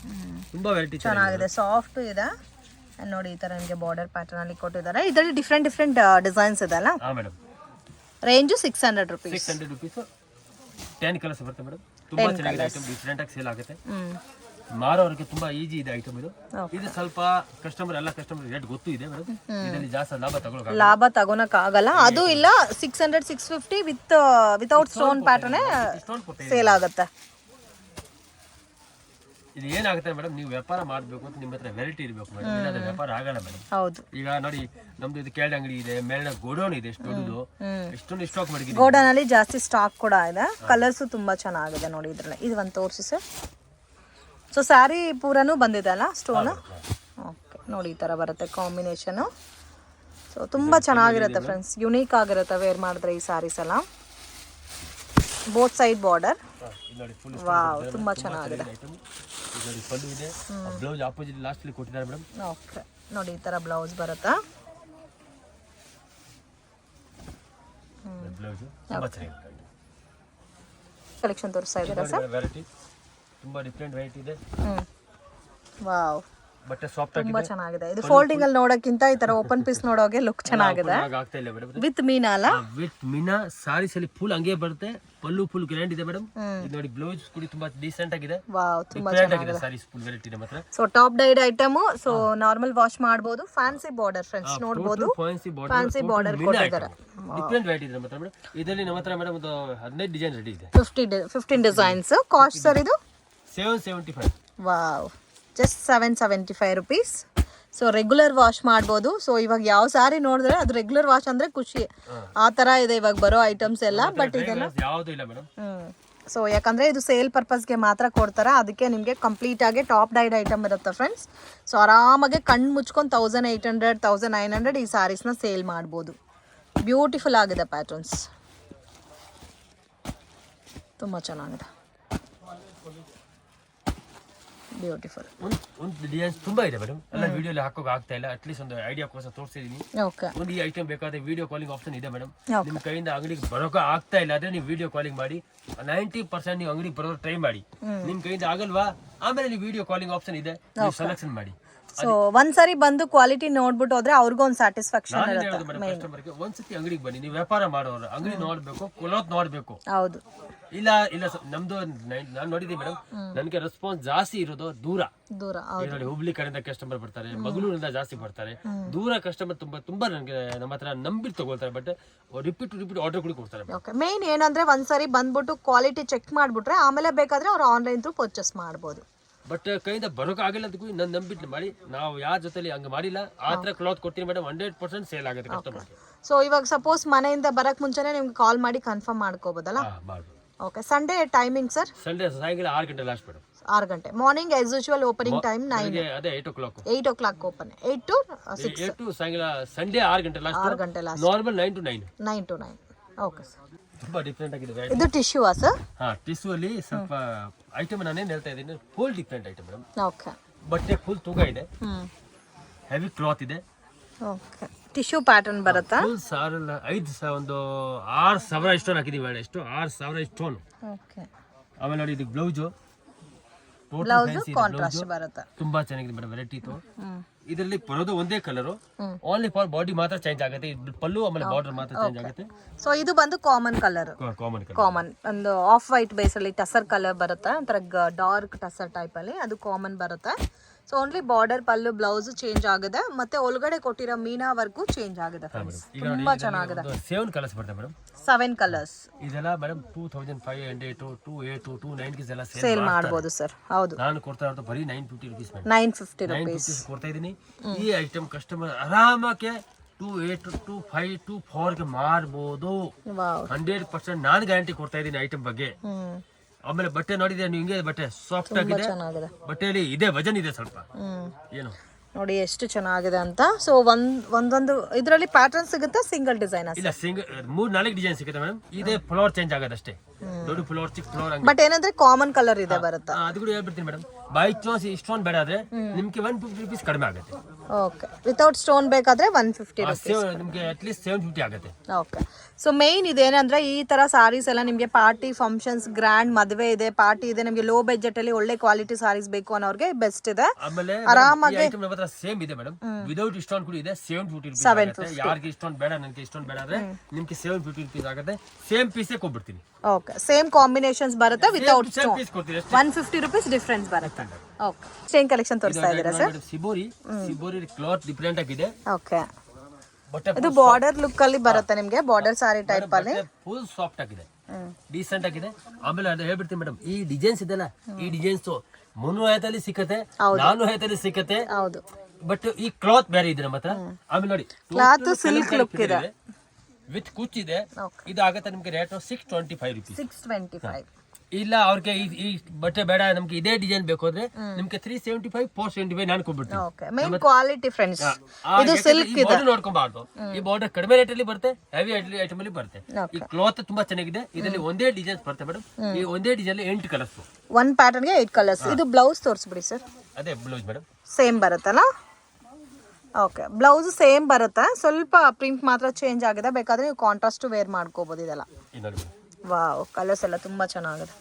ತುಂಬಾ ವೆರೈಟಿ ಚೆನ್ನಾಗಿದೆ, ಸಾಫ್ಟ್ ಇದೆ. ನೋಡಿ ಈ ತರ ನಿಮಗೆ ಬಾರ್ಡರ್ ಪ್ಯಾಟರ್ನ್ ಅಲ್ಲಿ ಕೊಟ್ಟಿದ್ದಾರೆ. ಇದರಲ್ಲಿ ಡಿಫ್ರೆಂಟ್ ಡಿಸೈನ್ಸ್ ಇದೆ ಅಲ್ಲ? ಹಾ madam. Range 600 rupees. 600 rupees 10 colours ಬರುತ್ತೆ ಮೇಡಮ್. ತುಂಬಾ ಚೆನ್ನಾಗಿದೆ ಐಟಮ್, ಡಿಫ್ರೆಂಟ್ ಆಗಿ ಸೇಲ್ ಆಗುತ್ತೆ. ಮಾರೋರಿಗೆ ತುಂಬಾ ಈಜಿ ಇದೆ ಐಟಮ್ ಇದು. ಇದು ಸ್ವಲ್ಪ ಎಲ್ಲ ಕಸ್ಟಮರ್ ರೇಟ್ ಗೊತ್ತು ಇದೆ ಮೇಡಮ್. ಇದರಲ್ಲಿ ಜಾಸ್ತಿ ಲಾಭ ತಗೊಳಕ್ಕಾಗಲ್ಲ. ಅದು ಇಲ್ಲ 600 650 ವಿತೌಟ್ ಸ್ಟೋನ್ ಪ್ಯಾಟರ್ನ್ ಸೇಲ್ ಆಗುತ್ತೆ. ಇದು ಏನಾಗುತ್ತೆ ಮೇಡಮ್, ನೀವು ವ್ಯಾಪಾರ ಮಾಡಬೇಕು ಅಂತ ನಿಮ್ಮ ಹತ್ರ ವೆರೈಟಿ ಇರಬೇಕು ಮೇಡಮ್, ಇಲ್ಲಾಂದ್ರೆ ವ್ಯಾಪಾರ ಆಗಲ್ಲ ಮೇಡಮ್. ಹೌದು. ಈಗ ನೋಡಿ ನಮ್ದು ಇದು ಕೇರಳ ಅಂಗಡಿ ಇದೆ, ಮೇಲ್ಗಡೆ ಗೋಡೌನ್ ಇದೆ, ಎಷ್ಟು ದೊಡ್ಡದು, ಎಷ್ಟೊಂದು ಸ್ಟಾಕ್ ಮಾಡಿದ್ದೀವಿ. ಗೋಡೌನ್ ಅಲ್ಲಿ ಜಾಸ್ತಿ ಸ್ಟಾಕ್ ಕೂಡ ಇದೆ. ಕಲರ್ಸ್ ತುಂಬಾ ಚೆನ್ನಾಗಿದೆ ನೋಡಿ ಇದ್ರಲ್ಲಿ. ಇದು ಒಂದು ತೋರಿಸಿ ಸರ್. ಸೊ ಸ್ಯಾರಿ ಪೂರನೂ ಬಂದಿದೆ ಅಲ್ಲ ಸ್ಟೋನ್? ಓಕೆ. ನೋಡಿ ಈ ತರ ಬರುತ್ತೆ ಕಾಂಬಿನೇಷನ್. ಸೊ ತುಂಬಾ ಚೆನ್ನಾಗಿರುತ್ತೆ ಫ್ರೆಂಡ್ಸ್, ಯುನೀಕ್ ಆಗಿರುತ್ತೆ ವೇರ್ ಮಾಡಿದ್ರೆ ಈ ಸ್ಯಾರೀಸ್ ಎಲ್ಲ. Both side border. ವಾವ್, ತುಂಬಾ ಚೆನ್ನಾಗಿದೆ. ನೋಡಿ ಪಲ್ಲು ಇದೆ, ಬ್ಲೌಸ್ ಆಪೋಸಿಟ್ ಲಾಸ್ಟ್ ಅಲ್ಲಿ ಕೊಟ್ಟಿದ್ದಾರೆ ಮೇಡಮ್. ಓಕೆ. ನೋಡಿ ಈ ತರ ಬ್ಲೌಸ್ ಬರುತ್ತಾ? ಬ್ಲೌಸ್ ತುಂಬಾ ಚೆನ್ನಾಗಿದೆ. ಕಲೆಕ್ಷನ್ ತೋರಿಸ್ತಾ ಇದ್ದೀರಾ ಸರ್? ವೆರೈಟಿ ತುಂಬಾ ಡಿಫರೆಂಟ್ ವೆರೈಟಿ ಇದೆ. ವಾವ್, ಬಟ್ಟೆ ಸಾಫ್ಟ್ ಆಗಿದೆ, ತುಂಬಾ ಚೆನ್ನಾಗಿದೆ. ಇದು ಫೋಲ್ಡಿಂಗ್ ಅಲ್ಲಿ ನೋಡಕ್ಕಿಂತ ಈ ತರ ಓಪನ್ ಪೀಸ್ ನೋಡೋಕೆ ಲುಕ್ ಚೆನ್ನಾಗಿದೆ. ಆಗ್ತಾ ಇಲ್ಲ ಮೇಡಮ್. ವಿತ್ ಮೀನಾ ಅಲ್ಲ? ವಿತ್ ಮೀನಾ ಸಾರೀಸ್ ಅಲ್ಲಿ ಫುಲ್ ಹಂಗೆ ಬರುತ್ತೆ. ಪಲ್ಲು ಫುಲ್ ಗ್ರ್ಯಾಂಡ್ ಇದೆ ಮೇಡಮ್. ಇದು ನೋಡಿ ಬ್ಲೌಸ್ ಕೂಡ ತುಂಬಾ ಡೀಸೆಂಟ್ ಆಗಿದೆ. ವಾವ್, ತುಂಬಾ ಚೆನ್ನಾಗಿದೆ. ಸಾರೀಸ್ ಫುಲ್ ವೆರೈಟಿ ಇದೆ ಮಾತ್ರ. So top dyed item. So normal wash ಮಾಡಬಹುದು. ಫ್ಯಾನ್ಸಿ ಬಾರ್ಡರ್ ಫ್ರೆಂಡ್ಸ್ ನೋಡಬಹುದು. ಫ್ಯಾನ್ಸಿ ಬಾರ್ಡರ್ ಕೊಟ್ಟಿದ್ದಾರೆ. ಡಿಫರೆಂಟ್ ವೆರೈಟಿ ಇದೆ ಮಾತ್ರ ಮೇಡಮ್. ಇದರಲ್ಲಿ ನಮ್ಮ ಹತ್ರ ಮೇಡಮ್ ಒಂದು 15 ಡಿಸೈನ್ ರೆಡಿ ಇದೆ. 15 ಡಿಸೈನ್ಸ್. ಕಾಸ್ಟ್ ಸರ್ ಇದು? 775. Wow, just 775 rupees. So regular wash ಮಾಡ್ಬೋದು. ಸೊ ಇವಾಗ ಯಾವ ಸಾರಿ ನೋಡಿದ್ರೆ ಅದು ರೆಗ್ಯುಲರ್ ವಾಶ್ ಅಂದ್ರೆ ಖುಷಿ, ಆ ತರ ಇದೆ ಇವಾಗ ಬರೋ ಐಟಮ್ಸ್ ಎಲ್ಲ. ಬಟ್ ಇದೆಲ್ಲ ಯಾವುದು ಇಲ್ಲ ಮೇಡಮ್. ಸೊ ಯಾಕಂದ್ರೆ ಇದು ಸೇಲ್ ಪರ್ಪಸ್ಗೆ ಮಾತ್ರ ಕೊಡ್ತಾರೆ, ಅದಕ್ಕೆ ನಿಮಗೆ ಕಂಪ್ಲೀಟ್ ಆಗಿ ಟಾಪ್ ಡೈಡ್ ಐಟಮ್ ಇರುತ್ತೆ ಫ್ರೆಂಡ್ಸ್. ಸೊ ಆರಾಮಾಗಿ ಕಣ್ಣು ಮುಚ್ಕೊಂಡು 1800 1900 ಈ ಸ್ಯಾರೀಸ್ನ ಸೇಲ್ ಮಾಡ್ಬೋದು. ಬ್ಯೂಟಿಫುಲ್ ಆಗಿದೆ ಪ್ಯಾಟರ್ನ್ಸ್, ತುಂಬ ಚೆನ್ನಾಗಿದೆ. ಬ್ಯೂಟಿಫುಲ್. ಒಂದು ಡಿಸೈನ್ಸ್ ತುಂಬಾ ಇದೆ ಮೇಡಮ್, ಎಲ್ಲ ವಿಡಿಯೋಲಿ ಹಾಕೋಕೆ ಆಗ್ತಾ ಇಲ್ಲ. ಅಟ್ಲೀಸ್ಟ್ ಒಂದು ಐಡಿಯಾಕೋಸ್ಕರ ತೋರಿಸಿದೀನಿ. ಓಕೆ. ಒಂದು ಈ ಐಟಮ್ ಬೇಕಾದ್ರೆ ವಿಡಿಯೋ ಕಾಲಿಂಗ್ ಆಪ್ಷನ್ ಇದೆ ಮೇಡಮ್. ನಿಮ್ಮ ಕೈಯಿಂದ ಅಂಗಡಿಗೆ ಬರೋಕೆ ಆಗ್ತಾ ಇಲ್ಲ ಅಂದ್ರೆ ನೀವು ವಿಡಿಯೋ ಕಾಲಿಂಗ್ ಮಾಡಿ 90% ನೀವು ಅಂಗಡಿಗೆ ಬರೋ ಟ್ರೈ ಮಾಡಿ. ನಿಮ್ ಕೈಯಿಂದ ಆಗಲ್ವಾ, ಆಮೇಲೆ ನೀವು ವಿಡಿಯೋ ಕಾಲಿಂಗ್ ಆಪ್ಷನ್ ಇದೆ, ನೀವು ಸೆಲೆಕ್ಷನ್ ಮಾಡಿ. ಸೊ ಒಂದ್ಸರಿ ಬಂದು ಕ್ವಾಲಿಟಿ ನೋಡ್ಬಿಟ್ಟು ಹೋದ್ರೆ ಅವ್ರಿಗೂ ಒಂದು ಸ್ಯಾಟಿಸ್ಫ್ಯಾಕ್ಷನ್ ಇರುತ್ತೆ. ಕಸ್ಟಮರ್ಗೆ ಒಂದ್ಸತಿ ಅಂಗಡಿಗೆ ಬನ್ನಿ, ನೀವು ವ್ಯಾಪಾರ ಮಾಡೋರು ಅಂಗಡಿ ನೋಡ್ಬೇಕು, ಕ್ಲಾತ್ ನೋಡ್ಬೇಕು. ಹೌದು. ಇಲ್ಲ ನಮ್ದು ನಾನು ನೋಡಿದೀನಿ ಮೇಡಮ್, ನನಗೆ ರೆಸ್ಪಾನ್ಸ್ ಜಾಸ್ತಿ ಇರೋದು ದೂರ. ನೋಡಿ ಹುಬ್ಳಿ ಕಡೆಯಿಂದ ಕಸ್ಟಮರ್ ಬರ್ತಾರೆ, ಮಂಗಳೂರಿಂದ ಜಾಸ್ತಿ ಬರ್ತಾರೆ. ದೂರ ಕಸ್ಟಮರ್ ತುಂಬಾ ನನಗೆ ನಮ್ಮ ಹತ್ರ ನಂಬಿ ತಗೊಳ್ತಾರೆ. ಬಟ್ ರಿಪೀಟ್ ಆರ್ಡರ್ ಕೂಡ ಕೊಡ್ತಾರೆ. ಮೇನ್ ಏನಂದ್ರೆ ಒಂದ್ಸರಿ ಬಂದ್ಬಿಟ್ಟು ಕ್ವಾಲಿಟಿ ಚೆಕ್ ಮಾಡ್ಬಿಟ್ರೆ ಆಮೇಲೆ ಬೇಕಾದ್ರೆ ಅವ್ರು ಆನ್ಲೈನ್ ಥ್ರೂ ಪರ್ಚೇಸ್ ಮಾಡ್ಬೋದು. ಬಟ್ ಕೈಯಿಂದ ಬರೋಕೆ ಆಗಿಲ್ಲ ಅದಕ್ಕೂ ನನ್ನ ನಂಬಿಟ್ಟು ಮಾಡಿ, ನಾವು ಯಾರ ಜೊತೆಲಿ ಹಂಗೆ ಮಾಡಿಲ್ಲ. ಆ ಥರ ಕ್ಲಾತ್ ಕೊಡ್ತೀನಿ ಮೇಡಮ್, 100% ಸೇಲ್ ಆಗುತ್ತೆ ಕಸ್ಟಮರ್. ಸೊ ಇವಾಗ ಸಪೋಸ್ ಮನೆಯಿಂದ ಬರಕ್ ಮುಂಚೆನೆ ನಿಮ್ಗೆ ಕಾಲ್ ಮಾಡಿ ಕನ್ಫರ್ಮ್ ಮಾಡ್ಕೋಬೋದಲ್ಲ? Okay. Sunday timing sir? Sunday ಸಾಯಂಕಾಲ 6 ಗಂಟೆ ಲಾಸ್ಟ್ ಮೇಡಮ್. 6 ಗಂಟೆ. Morning as usual opening time 9. ಅದೇ 8 o'clock. 8 o'clock open. 8 to 6. 8 to ಸಾಯಂಕಾಲ ಸಂಡೇ 6 ಗಂಟೆ ಲಾಸ್ಟ್. 6 ಗಂಟೆ last. Normal 9 to 9. 9 to 9. Okay sir. ತುಂಬಾ ಡಿಫರೆಂಟ್ ಆಗಿದೆ. ಇದು ಟಿಶ್ಯೂ ಆ ಸರ್? ಹಾ, ಟಿಶ್ಯೂ ಅಲ್ಲಿ ಸ್ವಲ್ಪ ಐಟಮ್ ನಾನೇನು ಹೇಳ್ತಾ ಇದ್ದೀನಿ, full different item madam. Okay. ಬಟ್ಟೆ ಫುಲ್ ತೂಗ ಇದೆ, ಹೆವಿ ಕ್ಲಾತ್ ಇದೆ. ಓಕೆ. ಟಿಶ್ಯೂ ಪ್ಯಾಟರ್ನ್ ಬರುತ್ತಾ? ಫುಲ್ ಸಾರಲ್ಲ 6000 ಸ್ಟೋನ್ ಹಾಕಿದೀವಿ ಮೇಡಮ್. ಎಷ್ಟು 6000 ಸ್ಟೋನ್. ಓಕೆ. ಆಮೇಲೆ ನೋಡಿ ಇದು ಬ್ಲೌಸ್ ಕಾಂಟ್ರಾಸ್ಟ್ ಬರುತ್ತೆ. ತುಂಬಾ ಚೆನ್ನಾಗಿದೆ ಮೇಡಮ್, ವೆರೈಟಿ ಇತ್ತು. ಇದರಲ್ಲಿ ಬರೋದು ಒಂದೇ ಕಲರ್, ಓನ್ಲಿ ಫಾರ್ ಬಾಡಿ ಮಾತ್ರ ಚೇಂಜ್ ಆಗುತ್ತೆ. ಪಲ್ಲು ಆಮೇಲೆ ಬಾರ್ಡರ್ ಮಾತ್ರ ಚೇಂಜ್ ಆಗುತ್ತೆ. ಸೊ ಇದು ಬಂದು ಕಾಮನ್ ಕಲರ್. ಕಾಮನ್ ಒಂದು ಆಫ್ ವೈಟ್ ಬೇಸ್ ಅಲ್ಲಿ ಟಸರ್ ಕಲರ್ ಬರುತ್ತೆ, ಒಂಥರ ಡಾರ್ಕ್ ಟಸರ್ ಟೈಪ್ ಅಲ್ಲಿ, ಅದು ಕಾಮನ್ ಬರುತ್ತೆ. ಸೊ ಓನ್ಲಿ ಬಾರ್ಡರ್ ಪಲ್ಲು ಬ್ಲೌಸ್ ಚೇಂಜ್ ಆಗಿದೆ, ಮತ್ತೆ ಒಳಗಡೆ ಕೊಟ್ಟಿರೋ ಮೀನಾ ವರ್ಗೂ ಚೇಂಜ್ ಆಗಿದೆ. ತುಂಬಾ ಚೆನ್ನಾಗಿದೆ. 7 ಕಲರ್ಸ್ ಬರುತ್ತೆ ಮೇಡಮ್. 7 ಕಲರ್ಸ್. ಇದೆಲ್ಲ ಮೇಡಮ್ 2500 to 2800 to 29 ಎಲ್ಲ ಸೇಲ್ ಮಾಡಬಹುದು ಸರ್. ಹೌದು. ನಾನು ಕೊಡ್ತಾ ಇರೋದು ಬರೀ 950 rupees ಮೇಡಮ್. 950 rupees ಕೊಡ್ತಾ ಇದೀನಿ. ಈ ಐಟಮ್ ಕಸ್ಟಮರ್ ಆರಾಮಕ್ಕೆ 28 to 5 to 4 ಗೆ ಮಾರಬಹುದು. 100% ನಾನು ಗ್ಯಾರಂಟಿ ಕೊಡ್ತಾ ಇದೀನಿ ಐಟಮ್ ಬಗ್ಗೆ. ಆಮೇಲೆ ಬಟ್ಟೆ ನೋಡಿದ್ರೆ ನೀವು ಹಿಂಗೆ ಬಟ್ಟೆ ಸಾಫ್ಟ್ ಆಗಿದೆ, ಬಟ್ಟೆಯಲ್ಲಿ ಇದೆ ವಜನ್ ಇದೆ ಸ್ವಲ್ಪ ಏನು. ನೋಡಿ ಎಷ್ಟು ಚೆನ್ನಾಗಿದೆ ಅಂತ. ಸೊ ಒಂದೊಂದು ಇದರಲ್ಲಿ ಪ್ಯಾಟರ್ನ್ ಸಿಗುತ್ತೆ, ಸಿಂಗಲ್ ಡಿಸೈನ್ ಇಲ್ಲ ಸಿಂಗಲ್ 3-4 ಡಿಸೈನ್ ಸಿಗುತ್ತೆ ಮೇಡಮ್. ಇದೇ ಫ್ಲೋರ್ ಚೇಂಜ್ ಆಗೋದಷ್ಟೇ, ದೊಡ್ಡ ಫ್ಲೋರ್ ಚಿಕ್ಕ ಫ್ಲೋರ್ ಹಂಗೆ. ಬಟ್ ಏನಂದ್ರೆ ಕಾಮನ್ ಕಲರ್ ಇದೆ ಬರುತ್ತೆ. ಅದು ಕೂಡ ಹೇಳ್ಬಿಡ್ತೀನಿ ಮೇಡಮ್, ಬೈ ಚಾನ್ಸ್ ಇಷ್ಟೊಂದು ಬೇಡ ಆದ್ರೆ ನಿಮ್ಗೆ 150 rupees ಕಡಿಮೆ ಆಗುತ್ತೆ. ಓಕೆ, ವಿತೌಟ್ ಸ್ಟೋನ್ ಬೇಕಾದ್ರೆ 150 rupees. ನಿಮ್ಗೆ ಅಟ್ಲೀಸ್ಟ್ 750 ಆಗುತ್ತೆ. ಓಕೆ, ಸೊ ಮೇನ್ ಇದೇನಂದ್ರೆ ಈ ತರ ಸಾರೀಸ್ ಎಲ್ಲ ನಿಮಗೆ ಪಾರ್ಟಿ ಫಂಕ್ಷನ್ಸ್, ಗ್ರ್ಯಾಂಡ್ ಮದುವೆ ಇದೆ, ಪಾರ್ಟಿ ಇದೆ, ನಿಮಗೆ ಲೋ ಬಜೆಟ್ ಅಲ್ಲಿ ಒಳ್ಳೆ ಕ್ವಾಲಿಟಿ ಸಾರೀಸ್ ಬೇಕು ಅನ್ನೋರ್ಗೆ ಬೆಸ್ಟ್ ಇದೆ. ಆಮೇಲೆ ಆರಾಮಾಗಿ ಐಟಮ್ ನಮ್ಮ ಹತ್ರ ಸೇಮ್ ಇದೆ ಮೇಡಮ್, ವಿದೌಟ್ ಇಷ್ಟೊಂದು ಕೂಡ ಇದೆ. 750 rupees ಆಗುತ್ತೆ. ಯಾರಿಗೆ ಇಷ್ಟೊಂದು ಬೇಡ, ನನಗೆ ಇಷ್ಟೊಂದು ಬೇಡ ಅಂದ್ರೆ ನಿಮ್ಗೆ 750 rupees ಆಗುತ್ತೆ. ಸೇಮ್ ಪೀಸೇ ಕೊಟ್ಬಿಡ್ತೀನಿ. ಓಕೆ, ಸೇಮ್ ಕಾಂಬಿನೇಷನ್ಸ್ ಬರುತ್ತೆ ವಿತೌಟ್ ಸೇಮ್ ಸ್ಟೋನ್. ಪೀಸ್ ಕೊಡ್ತೀನಿ. 150 rupees ಡಿಫರೆನ್ಸ್ ಬರುತ್ತೆ. ಓಕೆ, ಸೇಮ್ ಕಲೆಕ್ಷನ್ ತೋರಿಸ್ತಾ ಇದ್ದೀರಾ ಸರ್? ಸಿಬೋರಿ ಕ್ಲಾತ್ ಡಿಫರೆಂಟ್ ಆಗಿದೆ. ಓಕೆ, ಬಟ್ಟೆ ಇದು ಬಾರ್ಡರ್ ಲುಕ್ ಅಲ್ಲಿ ಬರುತ್ತೆ ನಿಮಗೆ, ಬಾರ್ಡರ್ ಸಾರಿ ಟೈಪ್ ಅಲ್ಲಿ. ಫುಲ್ ಸಾಫ್ಟ್ ಆಗಿದೆ, ಡೀಸೆಂಟ್ ಆಗಿದೆ. ಆಮೇಲೆ ಅದು ಹೇಳ್ಬಿಡ್ತೀನಿ ಮೇಡಮ್, ಈ ಡಿಸೈನ್ಸ್ ಇದೆಲ್ಲ, ಈ ಡಿಸೈನ್ಸ್ 350 ಅಲ್ಲಿ ಸಿಕ್ಕತ್ತೆ, 450 ಅಲ್ಲಿ ಸಿಕ್ಕತ್ತೆ. ಹೌದು, ಬಟ್ ಈ ಕ್ಲಾತ್ ಬೇರೆ ಇದೆ ನಮ್ಮ ಹತ್ರ. ಆಮೇಲೆ ನೋಡಿ ಕ್ಲಾತ್ ಸಿಲ್ಕ್ ಲುಕ್ ಇದೆ ವಿತ್ ಕುಚ್ ಇದೆ. ಇದು ಆಗುತ್ತೆ ನಿಮ್ಗೆ ರೇಟ್ 625 rupees. 625. ಇಲ್ಲ ಅವ್ರಿಗೆ ಈ ಬಟ್ಟೆ ಬೇಡ, ನಮ್ಗೆ ಇದೇ ಡಿಸೈನ್ ಬೇಕು ಅಂದ್ರೆ ನಿಮ್ಗೆ 375 475 ನಾನು ಕೊಟ್ಬಿಡ್ತೀನಿ. Okay, main quality friends. ಇದು ಸಿಲ್ಕ್ ಇದೆ, ನೋಡ್ಕೊಂಬಾರ್ದು. ಈ ಬಾರ್ಡರ್ ಕಡಿಮೆ ರೇಟ್ ಅಲ್ಲಿ ಬರುತ್ತೆ, ಹೆವಿ ಐಟಮ್ ಅಲ್ಲಿ ಬರುತ್ತೆ. ಈ ಕ್ಲಾತ್ ತುಂಬಾ ಚೆನ್ನಾಗಿದೆ. ಇದರಲ್ಲಿ ಒಂದೇ ಡಿಸೈನ್ ಬರುತ್ತೆ ಮೇಡಮ್. ಈ ಒಂದೇ ಡಿಸೈನ್ 8 ಕಲರ್ಸ್, ಒನ್ ಪ್ಯಾಟರ್ನ್ ಗೆ 8 ಕಲರ್ಸ್. ಇದು ಬ್ಲೌಸ್ ತೋರಿಸ್ಬಿಡಿ ಸರ್. ಅದೇ ಬ್ಲೌಸ್ ಮೇಡಮ್ ಸೇಮ್ ಬರುತ್ತಲ್ಲ? ಓಕೆ, ಬ್ಲೌಸ್ ಸೇಮ್ ಬರುತ್ತೆ, ಸ್ವಲ್ಪ ಪ್ರಿಂಟ್ ಮಾತ್ರ ಚೇಂಜ್ ಆಗಿದೆ. ಬೇಕಾದ್ರೆ ನೀವು ಕಾಂಟ್ರಾಸ್ಟ್ ವೇರ್ ಮಾಡ್ಕೋಬಹುದು ಇದೆಲ್ಲ. ವಾವ್, ಕಲರ್ಸ್ ಎಲ್ಲ ತುಂಬಾ ಚೆನ್ನಾಗಿದೆ.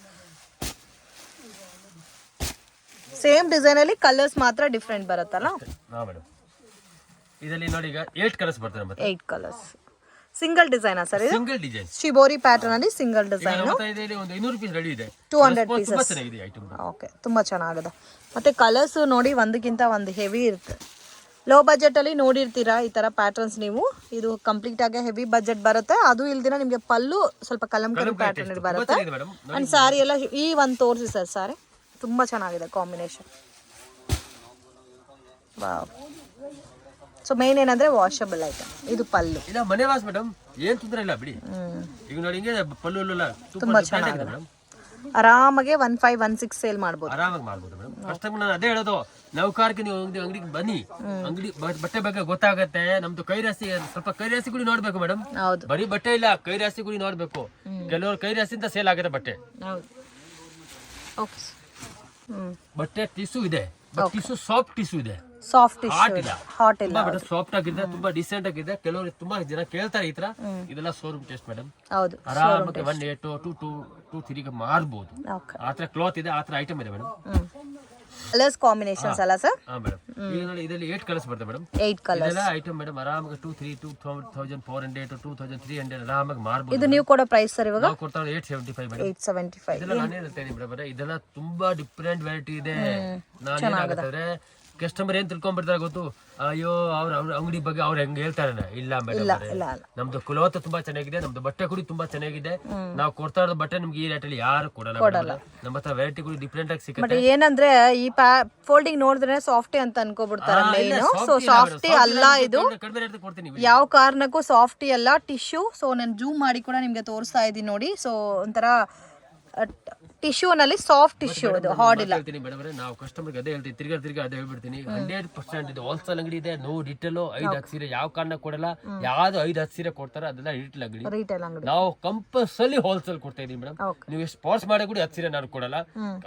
ಸೇಮ್ ಡಿಸೈನ್ ಅಲ್ಲಿ ಕಲರ್ಸ್ ಮಾತ್ರ ಡಿಫ್ರೆಂಟ್ ಬರುತ್ತಲ್ಲ? ಹಾ ಮೇಡಮ್, ಇದರಲ್ಲಿ ನೋಡಿ ಈಗ 8 ಕಲರ್ಸ್ ಬರ್ತದೆ ನಮಗೆ. 8 ಕಲರ್ಸ್ ಸಿಂಗಲ್ ಡಿಸೈನ್ ಸರ್? ಇದು ಸಿಂಗಲ್ ಡಿಸೈನ್ ಶಿಬೋರಿ ಪ್ಯಾಟರ್ನ್ ಅಲ್ಲಿ ಸಿಂಗಲ್ ಡಿಸೈನ್. ಒಂದು 200 ರೂಪಾಯಿ ರೆಡಿ ಇದೆ, 200 ಪೀಸಸ್. ತುಂಬಾ ಚೆನ್ನಾಗಿದೆ ಐಟಮ್. ಓಕೆ, ತುಂಬಾ ಚೆನ್ನಾಗಿದೆ. ಮತ್ತೆ ಕಲರ್ಸ್ ನೋಡಿ ಒಂದಕ್ಕಿಂತ ಒಂದು ಹೆವಿ ಇರುತ್ತೆ. ಲೋ ಬಜೆಟ್ ಅಲ್ಲಿ ನೋಡಿರ್ತೀರಾ ಈ ತರ ಪ್ಯಾಟರ್ನ್ಸ್ ನೀವು. ಇದು ಕಂಪ್ಲೀಟ್ ಆಗಿ ಹೆವಿ ಬಜೆಟ್ ಬರುತ್ತೆ. ಅದು ಇಲ್ದಿನ ನಿಮಗೆ ಪಲ್ಲು ಸ್ವಲ್ಪ ಕಲಂಕರಿ ಪ್ಯಾಟರ್ನ್ ಅಲ್ಲಿ ಬರುತ್ತೆ. ಅಂಡ್ ಸಾರಿ ಎಲ್ಲ ಈ ಒಂದು ತೋರಿಸಿ ಸರ್. ಸಾರಿ ತುಂಬಾ ಚೆನ್ನಾಗಿದೆ ಕಾಂಬಿನೇಷನ್. ವಾವ್. ಸೊ ಮೇನ್ ಏನಂದ್ರೆ ವಾಷಬಲ್ ಐಟಮ್. ಇದು ಪಲ್ಲು. ಇಲ್ಲ ಮನೆ ವಾಸ್ ಮೇಡಮ್, ಏನ್ ತೊಂದರೆ ಇಲ್ಲ ಬಿಡಿ. ಈಗ ನೋಡಿ ಹಿಂಗೆ ಪಲ್ಲು ಎಲ್ಲ ತುಂಬಾ ಚೆನ್ನಾಗಿದೆ ಮೇಡಮ್. ಆರಾಮಾಗಿ 1516 ಸೇಲ್ ಮಾಡ್ಬೋದು, ಆರಾಮಾಗಿ ಮಾಡ್ಬೋದು ಮೇಡಮ್. ಕಸ್ಟಮರ್ ನಾನು ಅದೇ ಹೇಳೋದು, ನೌಕರಕ್ಕೆ ನೀವು ಅಂಗಡಿಗೆ ಬನ್ನಿ, ಅಂಗಡಿ ಬಟ್ಟೆ ಬಗ್ಗೆ ಗೊತ್ತಾಗತ್ತೆ. ನಮ್ದು ಕೈರಾಸಿ ಸ್ವಲ್ಪ ಕೈರಾಸಿ ಗುಡಿ ನೋಡ್ಬೇಕು ಮೇಡಮ್. ಹೌದು, ಬರೀ ಬಟ್ಟೆ ಇಲ್ಲ, ಕೈರಾಸಿ ಗುಡಿ ನೋಡ್ಬೇಕು. ಕೆಲವರು ಕೈರಾಸಿಂದ ಸೇಲ್ ಆಗುತ್ತೆ ಬಟ್ಟೆ. ಹೌದು. ಓಕೆ, ಬಟ್ಟೆ ಟಿಶ್ಯೂ ಇದೆ, ಟಿಶ್ಯೂ ಸಾಫ್ಟ್ ಟಿಶ್ಯೂ ಇದೆ, ಸಾಫ್ಟ್ ಹಾಟ್ ಇಲ್ಲ, ಹಾಟ್ ಇಲ್ಲ. ಬಟ್ ಸಾಫ್ಟ್ ಆಗಿದೆ, ತುಂಬಾ ಡಿಸೆಂಟ್ ಆಗಿದೆ. ಕೆಲವರು ತುಂಬಾ ಜನ ಕೇಳ್ತಾರೆ ಈ ತರ. ಇದೆಲ್ಲ ಶೋರೂಮ್ ಟೆಸ್ಟ್ ಮೇಡಮ್. ಹೌದು, ಆರಾಮಾಗಿ 1.8 2 3 ಮಾರ್ಬೋದು. ಓಕೆ, ಆತರ ಕ್ಲಾತ್ ಇದೆ, ಆತರ ಐಟಮ್ ಇದೆ ಮೇಡಮ್. ಕಲರ್ಸ್ ಕಾಂಬಿನೇಷನ್ಸ್ ಅಲ್ಲ ಸರ್? ಹಾ ಮೇಡಮ್, ಈಗ ನೋಡಿ ಇದರಲ್ಲಿ 8 ಕಲರ್ಸ್ ಬರ್ತದೆ ಮೇಡಮ್. 8 ಕಲರ್ಸ್ ಇದೆಲ್ಲ ಐಟಮ್ ಮೇಡಮ್. ಆರಾಮಾಗಿ 2400 2300 ಆರಾಮಾಗಿ ಮಾರ್ಬೋದು. ಇದು ನೀವು ಕೊಡೋ ಪ್ರೈಸ್ ಸರ್ ಇವಾಗ? ನಾವು ಕೊಡ್ತಾ 875 ಮೇಡಮ್. 875. ಇದೆಲ್ಲ ನಾನೇ ಹೇಳ್ತೇನೆ ಮೇಡಮ್, ಇದೆಲ್ಲ ತುಂಬಾ ಡಿಫ್ರೆಂಟ್ ವೆರೈಟಿ ಇದೆ. ನಾನು ಏನಾಗುತ್ತೆ ಕಸ್ಟಮರ್ ಏನ್ ತಿಳ್ಕೊಂಡ್ಬಿಡ್ತಾರೆ ಗೊತ್ತು, ಅಯ್ಯೋ ಅವ್ರ ಅಂಗಡಿ ಬಗ್ಗೆ ಅವ್ರು ಹೆಂಗ್ ಹೇಳ್ತಾರೆ. ಇಲ್ಲ ಮೇಡಮ್, ನಮ್ದು ಕ್ಲಾತ್ ತುಂಬಾ ಚೆನ್ನಾಗಿದೆ, ನಮ್ದು ಬಟ್ಟೆ ಕೂಡ ತುಂಬಾ ಚೆನ್ನಾಗಿದೆ. ನಾವು ಕೊಡ್ತಾ ಇರೋದು ಬಟ್ಟೆ ನಿಮ್ಗೆ ಈ ರೇಟ್ ಅಲ್ಲಿ ಯಾರು ಕೊಡಲ್ಲ. ನಮ್ಮ ಹತ್ರ ವೆರೈಟಿ ಕೂಡ ಡಿಫ್ರೆಂಟ್ ಆಗಿ ಸಿಗುತ್ತೆ. ಬಟ್ ಏನಂದ್ರೆ ಈ ಫೋಲ್ಡಿಂಗ್ ನೋಡಿದ್ರೆ ಸಾಫ್ಟಿ ಅಂತ ಅನ್ಕೋಬಿಡ್ತಾರೆ ಮೇನ್. ಸೊ ಸಾಫ್ಟಿ ಅಲ್ಲ ಇದು, ಕಡಿಮೆ ರೇಟ್ ಕೊಡ್ತೀನಿ. ಯಾವ ಕಾರಣಕ್ಕೂ ಸಾಫ್ಟಿ ಅಲ್ಲ, ಟಿಶ್ಯೂ. ಸೊ ನಾನು ಜೂಮ್ ಮಾಡಿ ಕೂಡ ನಿಮ್ಗೆ ತೋರಿಸ್ತಾ ಇದ್ದೀನಿ ನೋಡಿ. ಸೊ ಒಂಥರ ಟಿಶ್ಯೂ ನಲ್ಲಿ ಸಾಫ್ಟ್ ಟಿಶ್ಯೂ, ಇದು ಹಾರ್ಡ್ ಇಲ್ಲ. ನಾವು ಕಸ್ಟಮರ್ ಅದೇ ಹೇಳ್ತೀವಿ, ತಿರ್ಗಾ ಅದೇ ಹೇಳ್ಬಿಡ್ತೀನಿ. 100% ಇದು ಹೋಲ್ಸೇಲ್ ಅಂಗಡಿ ಇದೆ. No retail. 5-10 ಸೀರೆ ಯಾವ ಕಾರಣ ಕೊಡಲ್ಲ. ಯಾವ್ದು 5-10 ಸೀರೆ ಕೊಡ್ತಾರೆ ಅದೆಲ್ಲ ರಿಟೇಲ್ ಅಂಗಡಿ. ನಾವು ಕಂಪಲ್ಸರಿ ಹೋಲ್ಸೇಲ್ ಕೊಡ್ತಾ ಇದೀವಿ ಮೇಡಮ್. ನೀವು ಸ್ಪಾನ್ಸ್ ಮಾಡಿ ಕೂಡ 10 ಸೀರೆ ನಾನು ಕೊಡಲ್ಲ.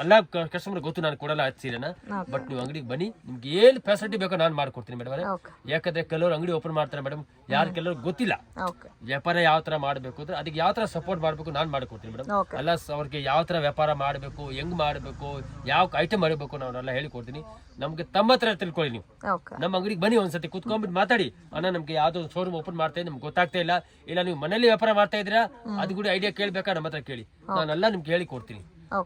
ಎಲ್ಲ ಕಸ್ಟಮರ್ ಗೊತ್ತು, ನಾನು ಕೊಡಲ್ಲ 10 ಸೀರೆನ. ಬಟ್ ನೀವು ಅಂಗಡಿಗೆ ಬನ್ನಿ, ನಿಮ್ಗೆ ಏನ್ ಫೆಸಿಲಿಟಿ ಬೇಕೋ ನಾನು ಮಾಡ್ಕೊಡ್ತೀನಿ ಮೇಡಮ್. ಯಾಕಂದ್ರೆ ಕೆಲವರು ಅಂಗಡಿ ಓಪನ್ ಮಾಡ್ತಾರೆ ಮೇಡಮ್, ಯಾರು ಕೆಲವರು ಗೊತ್ತಿಲ್ಲ ವ್ಯಾಪಾರ ಯಾವ ತರ ಮಾಡ್ಬೇಕು ಅಂದ್ರೆ ಅದಕ್ಕೆ ಯಾವ ತರ ಸಪೋರ್ಟ್ ಮಾಡ್ಬೇಕು ನಾನು ಮಾಡ್ಕೊಡ್ತೀನಿ ಮೇಡಮ್. ಅಲ್ಲ ಅವ್ರಿಗೆ ಯಾವ ತರ ವ್ಯಾಪಾರ ಮಾಡಬೇಕು, ಹೆಂಗ್ ಮಾಡಬೇಕು, ಯಾವ ಐಟಮ್ ಮಾಡಬೇಕು ನಾವೆಲ್ಲ ಹೇಳಿಕೊಡ್ತೀನಿ. ನಮ್ಗೆ ತಮ್ಮ ಹತ್ರ ತಿಳ್ಕೊಳ್ಳಿ. ನೀವು ನಮ್ಮ ಅಂಗಡಿಗೆ ಬನ್ನಿ, ಒಂದ್ಸತಿ ಕುತ್ಕೊಂಡ್ಬಿಟ್ಟು ಮಾತಾಡಿ. ಅಣ್ಣ ನಮ್ಗೆ ಯಾವ್ದೋ ಶೋರೂಮ್ ಓಪನ್ ಮಾಡ್ತಾ ಇದ್ದೀನಿ, ನಮ್ಗೆ ಗೊತ್ತಾಗ್ತಾ ಇಲ್ಲ ನೀವು ಮನೇಲಿ ವ್ಯಾಪಾರ ಮಾಡ್ತಾ ಇದ್ದೀರಾ, ಅದು ಕೂಡ ಐಡಿಯಾ ಕೇಳ್ಬೇಕಾ ನಮ್ಮ ಹತ್ರ ಕೇಳಿ, ನಾನೆಲ್ಲ ನಿಮ್ಗೆ ಹೇಳಿ ಕೊಡ್ತೀನಿ.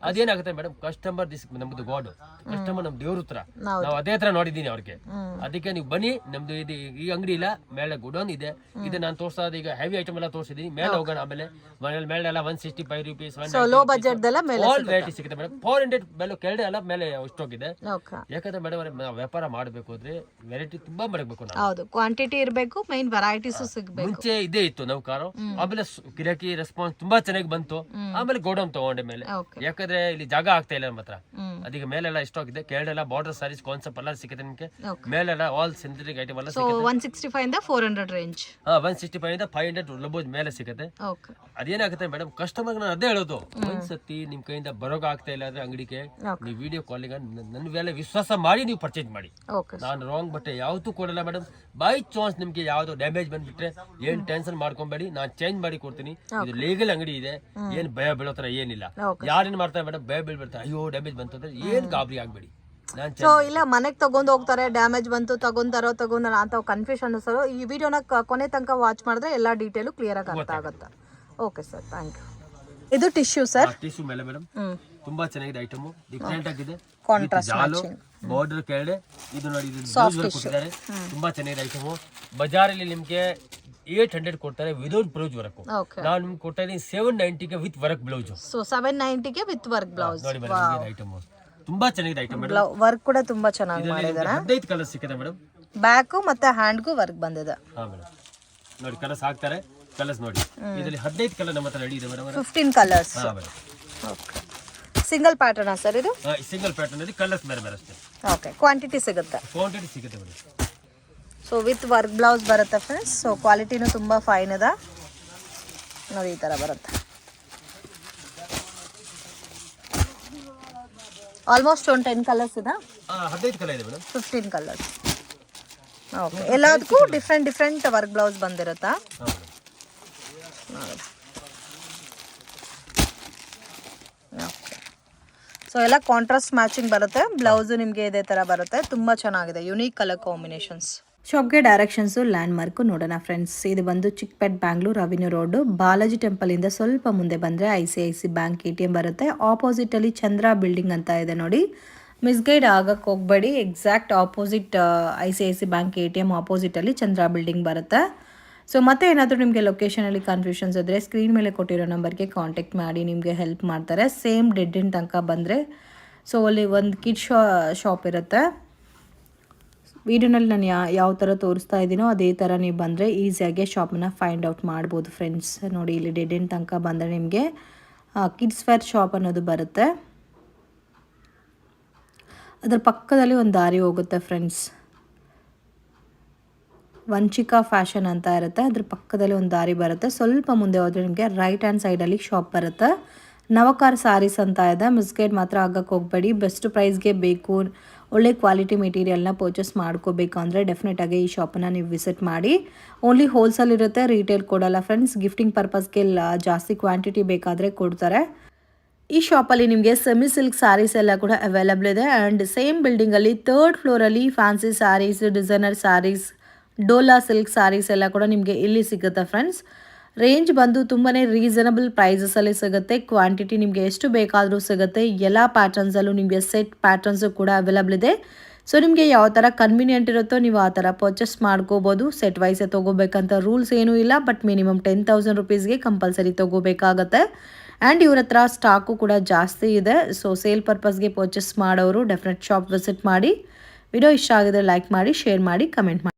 ಅದೇನಾಗುತ್ತೆ ಮೇಡಮ್, ಕಸ್ಟಮರ್ ನಮ್ದು ಗಾಡ್, ಕಸ್ಟಮರ್ ನಮ್ ದೇವ್ರ ಹತ್ರ. ನಾವು ಅದೇ ತರ ನೋಡಿದೀನಿ ಅವ್ರಿಗೆ. ಅದಕ್ಕೆ ನೀವು ಬನ್ನಿ. ನಮ್ದು ಇದು ಈ ಅಂಗಡಿ ಇಲ್ಲ, ಮೇಲೆ ಗುಡೌನ್ ಇದೆ. ಇದು ನಾನು ತೋರಿಸ್ತಾ ಈಗ ಹೆವಿ ಐಟಮ್ ಎಲ್ಲ ತೋರಿಸಿದೀನಿ. ಮೇಲೆ ಹೋಗೋಣ. ಆಮೇಲೆ ಮೇಲೆ ಎಲ್ಲ 165 rupees ಲೋ ಬಜೆಟ್ ವೆರೈಟಿ ಸಿಗುತ್ತೆ ಮೇಡಮ್. 400 ಬೆಲೆ ಕೆಳಗಡೆ ಎಲ್ಲ ಮೇಲೆ ಇಷ್ಟೋಗಿದೆ. ಯಾಕಂದ್ರೆ ಮೇಡಮ್ ನಾವು ವ್ಯಾಪಾರ ಮಾಡಬೇಕು ಅಂದ್ರೆ ವೆರೈಟಿ ತುಂಬಾ ಮಾಡಬೇಕು. ಹೌದು, ಕ್ವಾಂಟಿಟಿ ಇರಬೇಕು, ಮೈನ್ ವೆರೈಟೀಸ್ ಸಿಗಬೇಕು. ಮುಂಚೆ ಇದೇ ಇತ್ತು ನಾವು ಕಾರು. ಆಮೇಲೆ ಗಿರಾಕಿ ರೆಸ್ಪಾನ್ಸ್ ತುಂಬಾ ಚೆನ್ನಾಗಿ ಬಂತು. ಆಮೇಲೆ ಗೋಡೌನ್ ತಗೊಂಡೆ ಮೇಲೆ. ಯಾಕಂದ್ರೆ ಇಲ್ಲಿ ಜಾಗ ಆಗ್ತಾ ಇಲ್ಲ ನಮ್ಮ ಹತ್ರ. ಅದೀಗ ಮೇಲೆಲ್ಲ ಸ್ಟಾಕ್ ಇದೆ. ಕೆಳಗೆಲ್ಲ ಬಾರ್ಡರ್ ಸಾರೀಸ್ ಕಾನ್ಸೆಪ್ಟ್ ಎಲ್ಲ ಸಿಗುತ್ತೆ ನಿಮಗೆ. ಮೇಲೆಲ್ಲ ಆಲ್ ಸಿಂಥೆಟಿಕ್ ಐಟಮ್ ಎಲ್ಲ ಸಿಗುತ್ತೆ. 165 ಇಂದ 400 ರೇಂಜ್. 165 ಇಂದ 500 ಲಬೋಜ್ ಮೇಲೆ ಸಿಗುತ್ತೆ. ಅದೇನಾಗುತ್ತೆ ಮೇಡಮ್, ಕಸ್ಟಮರ್ ನಾನು ಅದೇ ಹೇಳೋದು, ಒಂದ್ಸತಿ ನಿಮ್ ಕೈಯಿಂದ ಬರೋಗ ಆಗ್ತಾ ಇಲ್ಲ ಅಂದ್ರೆ ಅಂಗಡಿಗೆ ನೀವು ವಿಡಿಯೋ ಕಾಲಿಂಗ್ ನನ್ನ ಮೇಲೆ ವಿಶ್ವಾಸ ಮಾಡಿ ನೀವು ಪರ್ಚೇಸ್ ಮಾಡಿ. ನಾನು ರಾಂಗ್ ಬಟ್ಟೆ ಯಾವತ್ತೂ ಕೊಡಲ್ಲ ಮೇಡಮ್. ಬೈ ಚಾನ್ಸ್ ನಿಮ್ಗೆ ಯಾವ್ದು ಡ್ಯಾಮೇಜ್ ಬಂದ್ಬಿಟ್ರೆ ಏನ್ ಟೆನ್ಷನ್ ಮಾಡ್ಕೊಂಬೇಡಿ, ನಾನು ಚೇಂಜ್ ಮಾಡಿ ಕೊಡ್ತೀನಿ. ಇದು ಲೀಗಲ್ ಅಂಗಡಿ ಇದೆ, ಏನ್ ಭಯ ಬೀಳೋ ತರ ಏನಿಲ್ಲ. ಯಾರೇನ್ ಮಾಡ್ತಾರೆ ಮೇಡಮ್, ಭಯ ಬೀಳ್ಬಿಡ್ತಾರೆ, ಅಯ್ಯೋ ಡ್ಯಾಮೇಜ್ ಬಂತು ಅಂದ್ರೆ ಏನ್ ಗಾಬರಿ ಆಗ್ಬೇಡಿ. ಸೊ ಇಲ್ಲ ಮನೆಗೆ ತಗೊಂಡ್ ಹೋಗ್ತಾರೆ, ಡ್ಯಾಮೇಜ್ ಬಂತು ತಗೊಂತಾರೋ ಅಂತ ಕನ್ಫ್ಯೂಷನ್. ಸರ್ ಈ ವಿಡಿಯೋನ ಕೊನೆ ತನಕ ವಾಚ್ ಮಾಡಿದ್ರೆ ಎಲ್ಲಾ ಡೀಟೇಲು ಕ್ಲಿಯರ್ ಆಗಿ ಅರ್ಥ ಆಗುತ್ತೆ. Okay sir, thank you. ಇದು ಟಿಶ್ಯೂ ಸರ್. ಟಿಶ್ಯೂ ಮೇಲೆ ಮೇಡಮ್ ತುಂಬಾ ಚೆನ್ನಾಗಿದೆ ಐಟಮ್, ಡಿಫ್ರೆಂಟ್ ಆಗಿದೆ. ಕಾಂಟ್ರಾಸ್ಟ್ ಬಾರ್ಡರ್ ಕೆಳಗಡೆ ಇದು ನೋಡಿ, ಇದು ಬ್ಲೌಸ್ ವರ್ಕ್ ಕೊಟ್ಟಿದ್ದಾರೆ. ತುಂಬಾ ಚೆನ್ನಾಗಿದೆ ಐಟಮ್. ಬಜಾರಲ್ಲಿ ನಿಮ್ಗೆ 800 ಕೊಡ್ತಾರೆ ವಿದೌಟ್ ಬ್ಲೌಸ್ ವರ್ಕ್. ನಾನು ನಿಮ್ಗೆ ಕೊಡ್ತಾ ಇದೀನಿ 790 ಗೆ ವಿತ್ ವರ್ಕ್ ಬ್ಲೌಸ್. ಸೊ 790 ಗೆ ವಿತ್ ವರ್ಕ್ ಬ್ಲೌಸ್. ನೋಡಿ ಮೇಡಮ್, ಐಟಮ್ ತುಂಬಾ ಚೆನ್ನಾಗಿದೆ ಐಟಮ್ ಮೇಡಮ್. ವರ್ಕ್ ಕೂಡ ತುಂಬಾ ಚೆನ್ನಾಗಿ ಮಾಡಿದ್ದಾರೆ. 15 ಕಲರ್ ಸಿಕ್ಕಿದೆ ಮೇಡಮ್. ಬ್ಯಾಕ್ ಮತ್ತೆ ಹ್ಯಾಂಡ್ ಗೂ ವರ್ಕ್ ಬಂದಿದೆ. ಹಾ ಮೇಡಮ್, ನೋಡಿ ಕಲರ್ಸ್ ಹಾಕ್ತಾರೆ. ಕಲರ್ಸ್ ನೋಡಿ, ಇದರಲ್ಲಿ 15 ಕಲರ್ ನಮ್ಮ ಹತ್ರ ರೆಡಿ ಇದೆ ಮೇಡಮ್. 15 ಕಲರ್ಸ್. ಹಾ madam. Okay, single pattern sir ಇದು? ಸಿಂಗಲ್ ಪ್ಯಾಟರ್ನ್ ಅಲ್ಲಿ ಕಲರ್ಸ್ ಬೇರೆ ಬೇರೆ ಅಷ್ಟೇ. ಓಕೆ, ಕ್ವಾಂಟಿಟಿ ಸಿಗುತ್ತೆ? ಕ್ವಾಂಟಿಟಿ ಸಿಗುತ್ತೆ madam. So with work blouse ಬರುತ್ತೆ ಫ್ರೆಂಡ್ಸ್. ಸೊ ಕ್ವಾಲಿಟಿನೂ ತುಂಬ ಫೈನ್ ಇದೆ ನೋಡಿ, ಈ ಥರ ಬರುತ್ತೆ. ಆಲ್ಮೋಸ್ಟ್ ಒಂದು 10 ಕಲರ್ಸ್ ಇದೆ. 15 ಕಲರ್ ಇದೆ ಮೇಡಮ್. 15 ಕಲರ್ಸ್. ಓಕೆ, ಎಲ್ಲದಕ್ಕೂ ಡಿಫ್ರೆಂಟ್ ವರ್ಕ್ ಬ್ಲೌಸ್ ಬಂದಿರುತ್ತಾ? ಸೊ ಎಲ್ಲ ಕಾಂಟ್ರಾಸ್ಟ್ ಮ್ಯಾಚಿಂಗ್ ಬರುತ್ತೆ. ಬ್ಲೌಸ್ ನಿಮಗೆ ಇದೇ ಥರ ಬರುತ್ತೆ. ತುಂಬ ಚೆನ್ನಾಗಿದೆ, ಯುನೀಕ್ ಕಲರ್ ಕಾಂಬಿನೇಷನ್ಸ್. ಶಾಪ್ಗೆ ಡೈರೆಕ್ಷನ್ಸು ಲ್ಯಾಂಡ್ ಮಾರ್ಕು ನೋಡೋಣ ಫ್ರೆಂಡ್ಸ್. ಇದು ಬಂದು ಚಿಕ್ಕಪೇಟ್ ಬ್ಯಾಂಗ್ಳೂರ್ ಅವಿನ್ಯೂ ರೋಡು. ಬಾಲಾಜಿ ಟೆಂಪಲಿಂದ ಸ್ವಲ್ಪ ಮುಂದೆ ಬಂದರೆ ICICI ಬ್ಯಾಂಕ್ ATM ಬರುತ್ತೆ. ಆಪೋಸಿಟಲ್ಲಿ ಚಂದ್ರ ಬಿಲ್ಡಿಂಗ್ ಅಂತ ಇದೆ ನೋಡಿ, ಮಿಸ್ಗೈಡ್ ಆಗಕ್ಕೆ ಹೋಗಬೇಡಿ. Exact opposite ICICI bank ATM ಆಪೋಸಿಟಲ್ಲಿ ಚಂದ್ರ ಬಿಲ್ಡಿಂಗ್ ಬರುತ್ತೆ. ಸೊ ಮತ್ತೆ ಏನಾದರೂ ನಿಮಗೆ ಲೊಕೇಶನಲ್ಲಿ ಕನ್ಫ್ಯೂಷನ್ಸ್ ಇದ್ದರೆ ಸ್ಕ್ರೀನ್ ಮೇಲೆ ಕೊಟ್ಟಿರೋ ನಂಬರ್ಗೆ ಕಾಂಟ್ಯಾಕ್ಟ್ ಮಾಡಿ, ನಿಮಗೆ ಹೆಲ್ಪ್ ಮಾಡ್ತಾರೆ. ಸೇಮ್ ಡೆಡ್ ಎಂಡ್ ತನಕ ಬಂದರೆ ಸೊ ಅಲ್ಲಿ ಒಂದು ಕಿಡ್ ಶಾಪ್ ಇರುತ್ತೆ. ವಿಡಿಯೋನಲ್ಲಿ ನಾನು ಯಾವ ಥರ ತೋರಿಸ್ತಾ ಇದ್ದೀನೋ ಅದೇ ಥರ ನೀವು ಬಂದರೆ ಈಸಿಯಾಗಿ ಶಾಪನ್ನ ಫೈಂಡ್ ಔಟ್ ಮಾಡ್ಬೋದು ಫ್ರೆಂಡ್ಸ್. ನೋಡಿ, ಇಲ್ಲಿ ಡೆಡ್ ಎಂಡ್ ತನಕ ಬಂದರೆ ನಿಮಗೆ ಕಿಡ್ಸ್ ವೇರ್ ಶಾಪ್ ಅನ್ನೋದು ಬರುತ್ತೆ. ಅದರ ಪಕ್ಕದಲ್ಲಿ ಒಂದು ದಾರಿ ಹೋಗುತ್ತೆ ಫ್ರೆಂಡ್ಸ್. ವಂಚಿಕಾ ಫ್ಯಾಷನ್ ಅಂತ ಇರುತ್ತೆ, ಅದ್ರ ಪಕ್ಕದಲ್ಲಿ ಒಂದು ದಾರಿ ಬರುತ್ತೆ. ಸ್ವಲ್ಪ ಮುಂದೆ ಹೋದರೆ ನಿಮಗೆ ರೈಟ್ ಹ್ಯಾಂಡ್ ಸೈಡಲ್ಲಿ ಶಾಪ್ ಬರುತ್ತೆ. ನವಕಾರ್ ಸಾರೀಸ್ ಅಂತ ಇದೆ. ಮಿಸ್ಗೈಡ್ ಮಾತ್ರ ಆಗಕ್ಕೆ ಹೋಗಬೇಡಿ. ಬೆಸ್ಟ್ ಪ್ರೈಸ್ಗೆ ಬೇಕು, ಒಳ್ಳೆ ಕ್ವಾಲಿಟಿ ಮೆಟೀರಿಯಲ್ನ ಪರ್ಚೇಸ್ ಮಾಡ್ಕೋಬೇಕು ಅಂದರೆ ಡೆಫಿನೆಟಾಗಿ ಈ ಶಾಪನ್ನು ನೀವು ವಿಸಿಟ್ ಮಾಡಿ. ಓನ್ಲಿ ಹೋಲ್ಸೇಲ್ ಇರುತ್ತೆ, ರೀಟೇಲ್ ಕೊಡಲ್ಲ ಫ್ರೆಂಡ್ಸ್. ಗಿಫ್ಟಿಂಗ್ ಪರ್ಪಸ್ಗೆ ಜಾಸ್ತಿ ಕ್ವಾಂಟಿಟಿ ಬೇಕಾದರೆ ಕೊಡ್ತಾರೆ. ಈ ಶಾಪಲ್ಲಿ ನಿಮಗೆ ಸೆಮಿ ಸಿಲ್ಕ್ ಸ್ಯಾರೀಸ್ ಎಲ್ಲ ಕೂಡ ಅವೈಲಬಲ್ ಇದೆ. ಆ್ಯಂಡ್ ಸೇಮ್ ಬಿಲ್ಡಿಂಗಲ್ಲಿ 3rd ಫ್ಲೋರಲ್ಲಿ fancy saris, designer saris, Dola silk saris ಎಲ್ಲ ಕೂಡ ನಿಮಗೆ ಇಲ್ಲಿ ಸಿಗುತ್ತೆ ಫ್ರೆಂಡ್ಸ್. ರೇಂಜ್ ಬಂದು ತುಂಬಾ ರೀಸನಬಲ್ ಪ್ರೈಸಸಲ್ಲಿ ಸಿಗುತ್ತೆ. ಕ್ವಾಂಟಿಟಿ ನಿಮಗೆ ಎಷ್ಟು ಬೇಕಾದರೂ ಸಿಗುತ್ತೆ. ಎಲ್ಲ ಪ್ಯಾಟರ್ನ್ಸಲ್ಲೂ ನಿಮಗೆ ಸೆಟ್ ಪ್ಯಾಟರ್ನ್ಸು ಕೂಡ ಅವೈಲಬಲ್ ಇದೆ. ಸೊ ನಿಮಗೆ ಯಾವ ಥರ ಕನ್ವೀನಿಯೆಂಟ್ ಇರುತ್ತೋ ನೀವು ಆ ಥರ ಪರ್ಚೇಸ್ ಮಾಡ್ಕೋಬೋದು. ಸೆಟ್ ವೈಸೇ ತೊಗೋಬೇಕಂತ ರೂಲ್ಸ್ ಏನೂ ಇಲ್ಲ, ಬಟ್ ಮಿನಿಮಮ್ 10,000 ರುಪೀಸ್ಗೆ ಕಂಪಲ್ಸರಿ ತೊಗೋಬೇಕಾಗತ್ತೆ. ಆ್ಯಂಡ್ ಇವ್ರ ಹತ್ರ ಸ್ಟಾಕು ಕೂಡ ಜಾಸ್ತಿ ಇದೆ. ಸೊ ಸೇಲ್ ಪರ್ಪಸ್ಗೆ ಪರ್ಚೇಸ್ ಮಾಡೋರು ಡೆಫಿನೆಟ್ ಶಾಪ್ ವಿಸಿಟ್ ಮಾಡಿ. ವಿಡಿಯೋ ಇಷ್ಟ ಆಗಿದ್ರೆ ಲೈಕ್ ಮಾಡಿ, ಶೇರ್ ಮಾಡಿ, ಕಮೆಂಟ್ ಮಾಡಿ.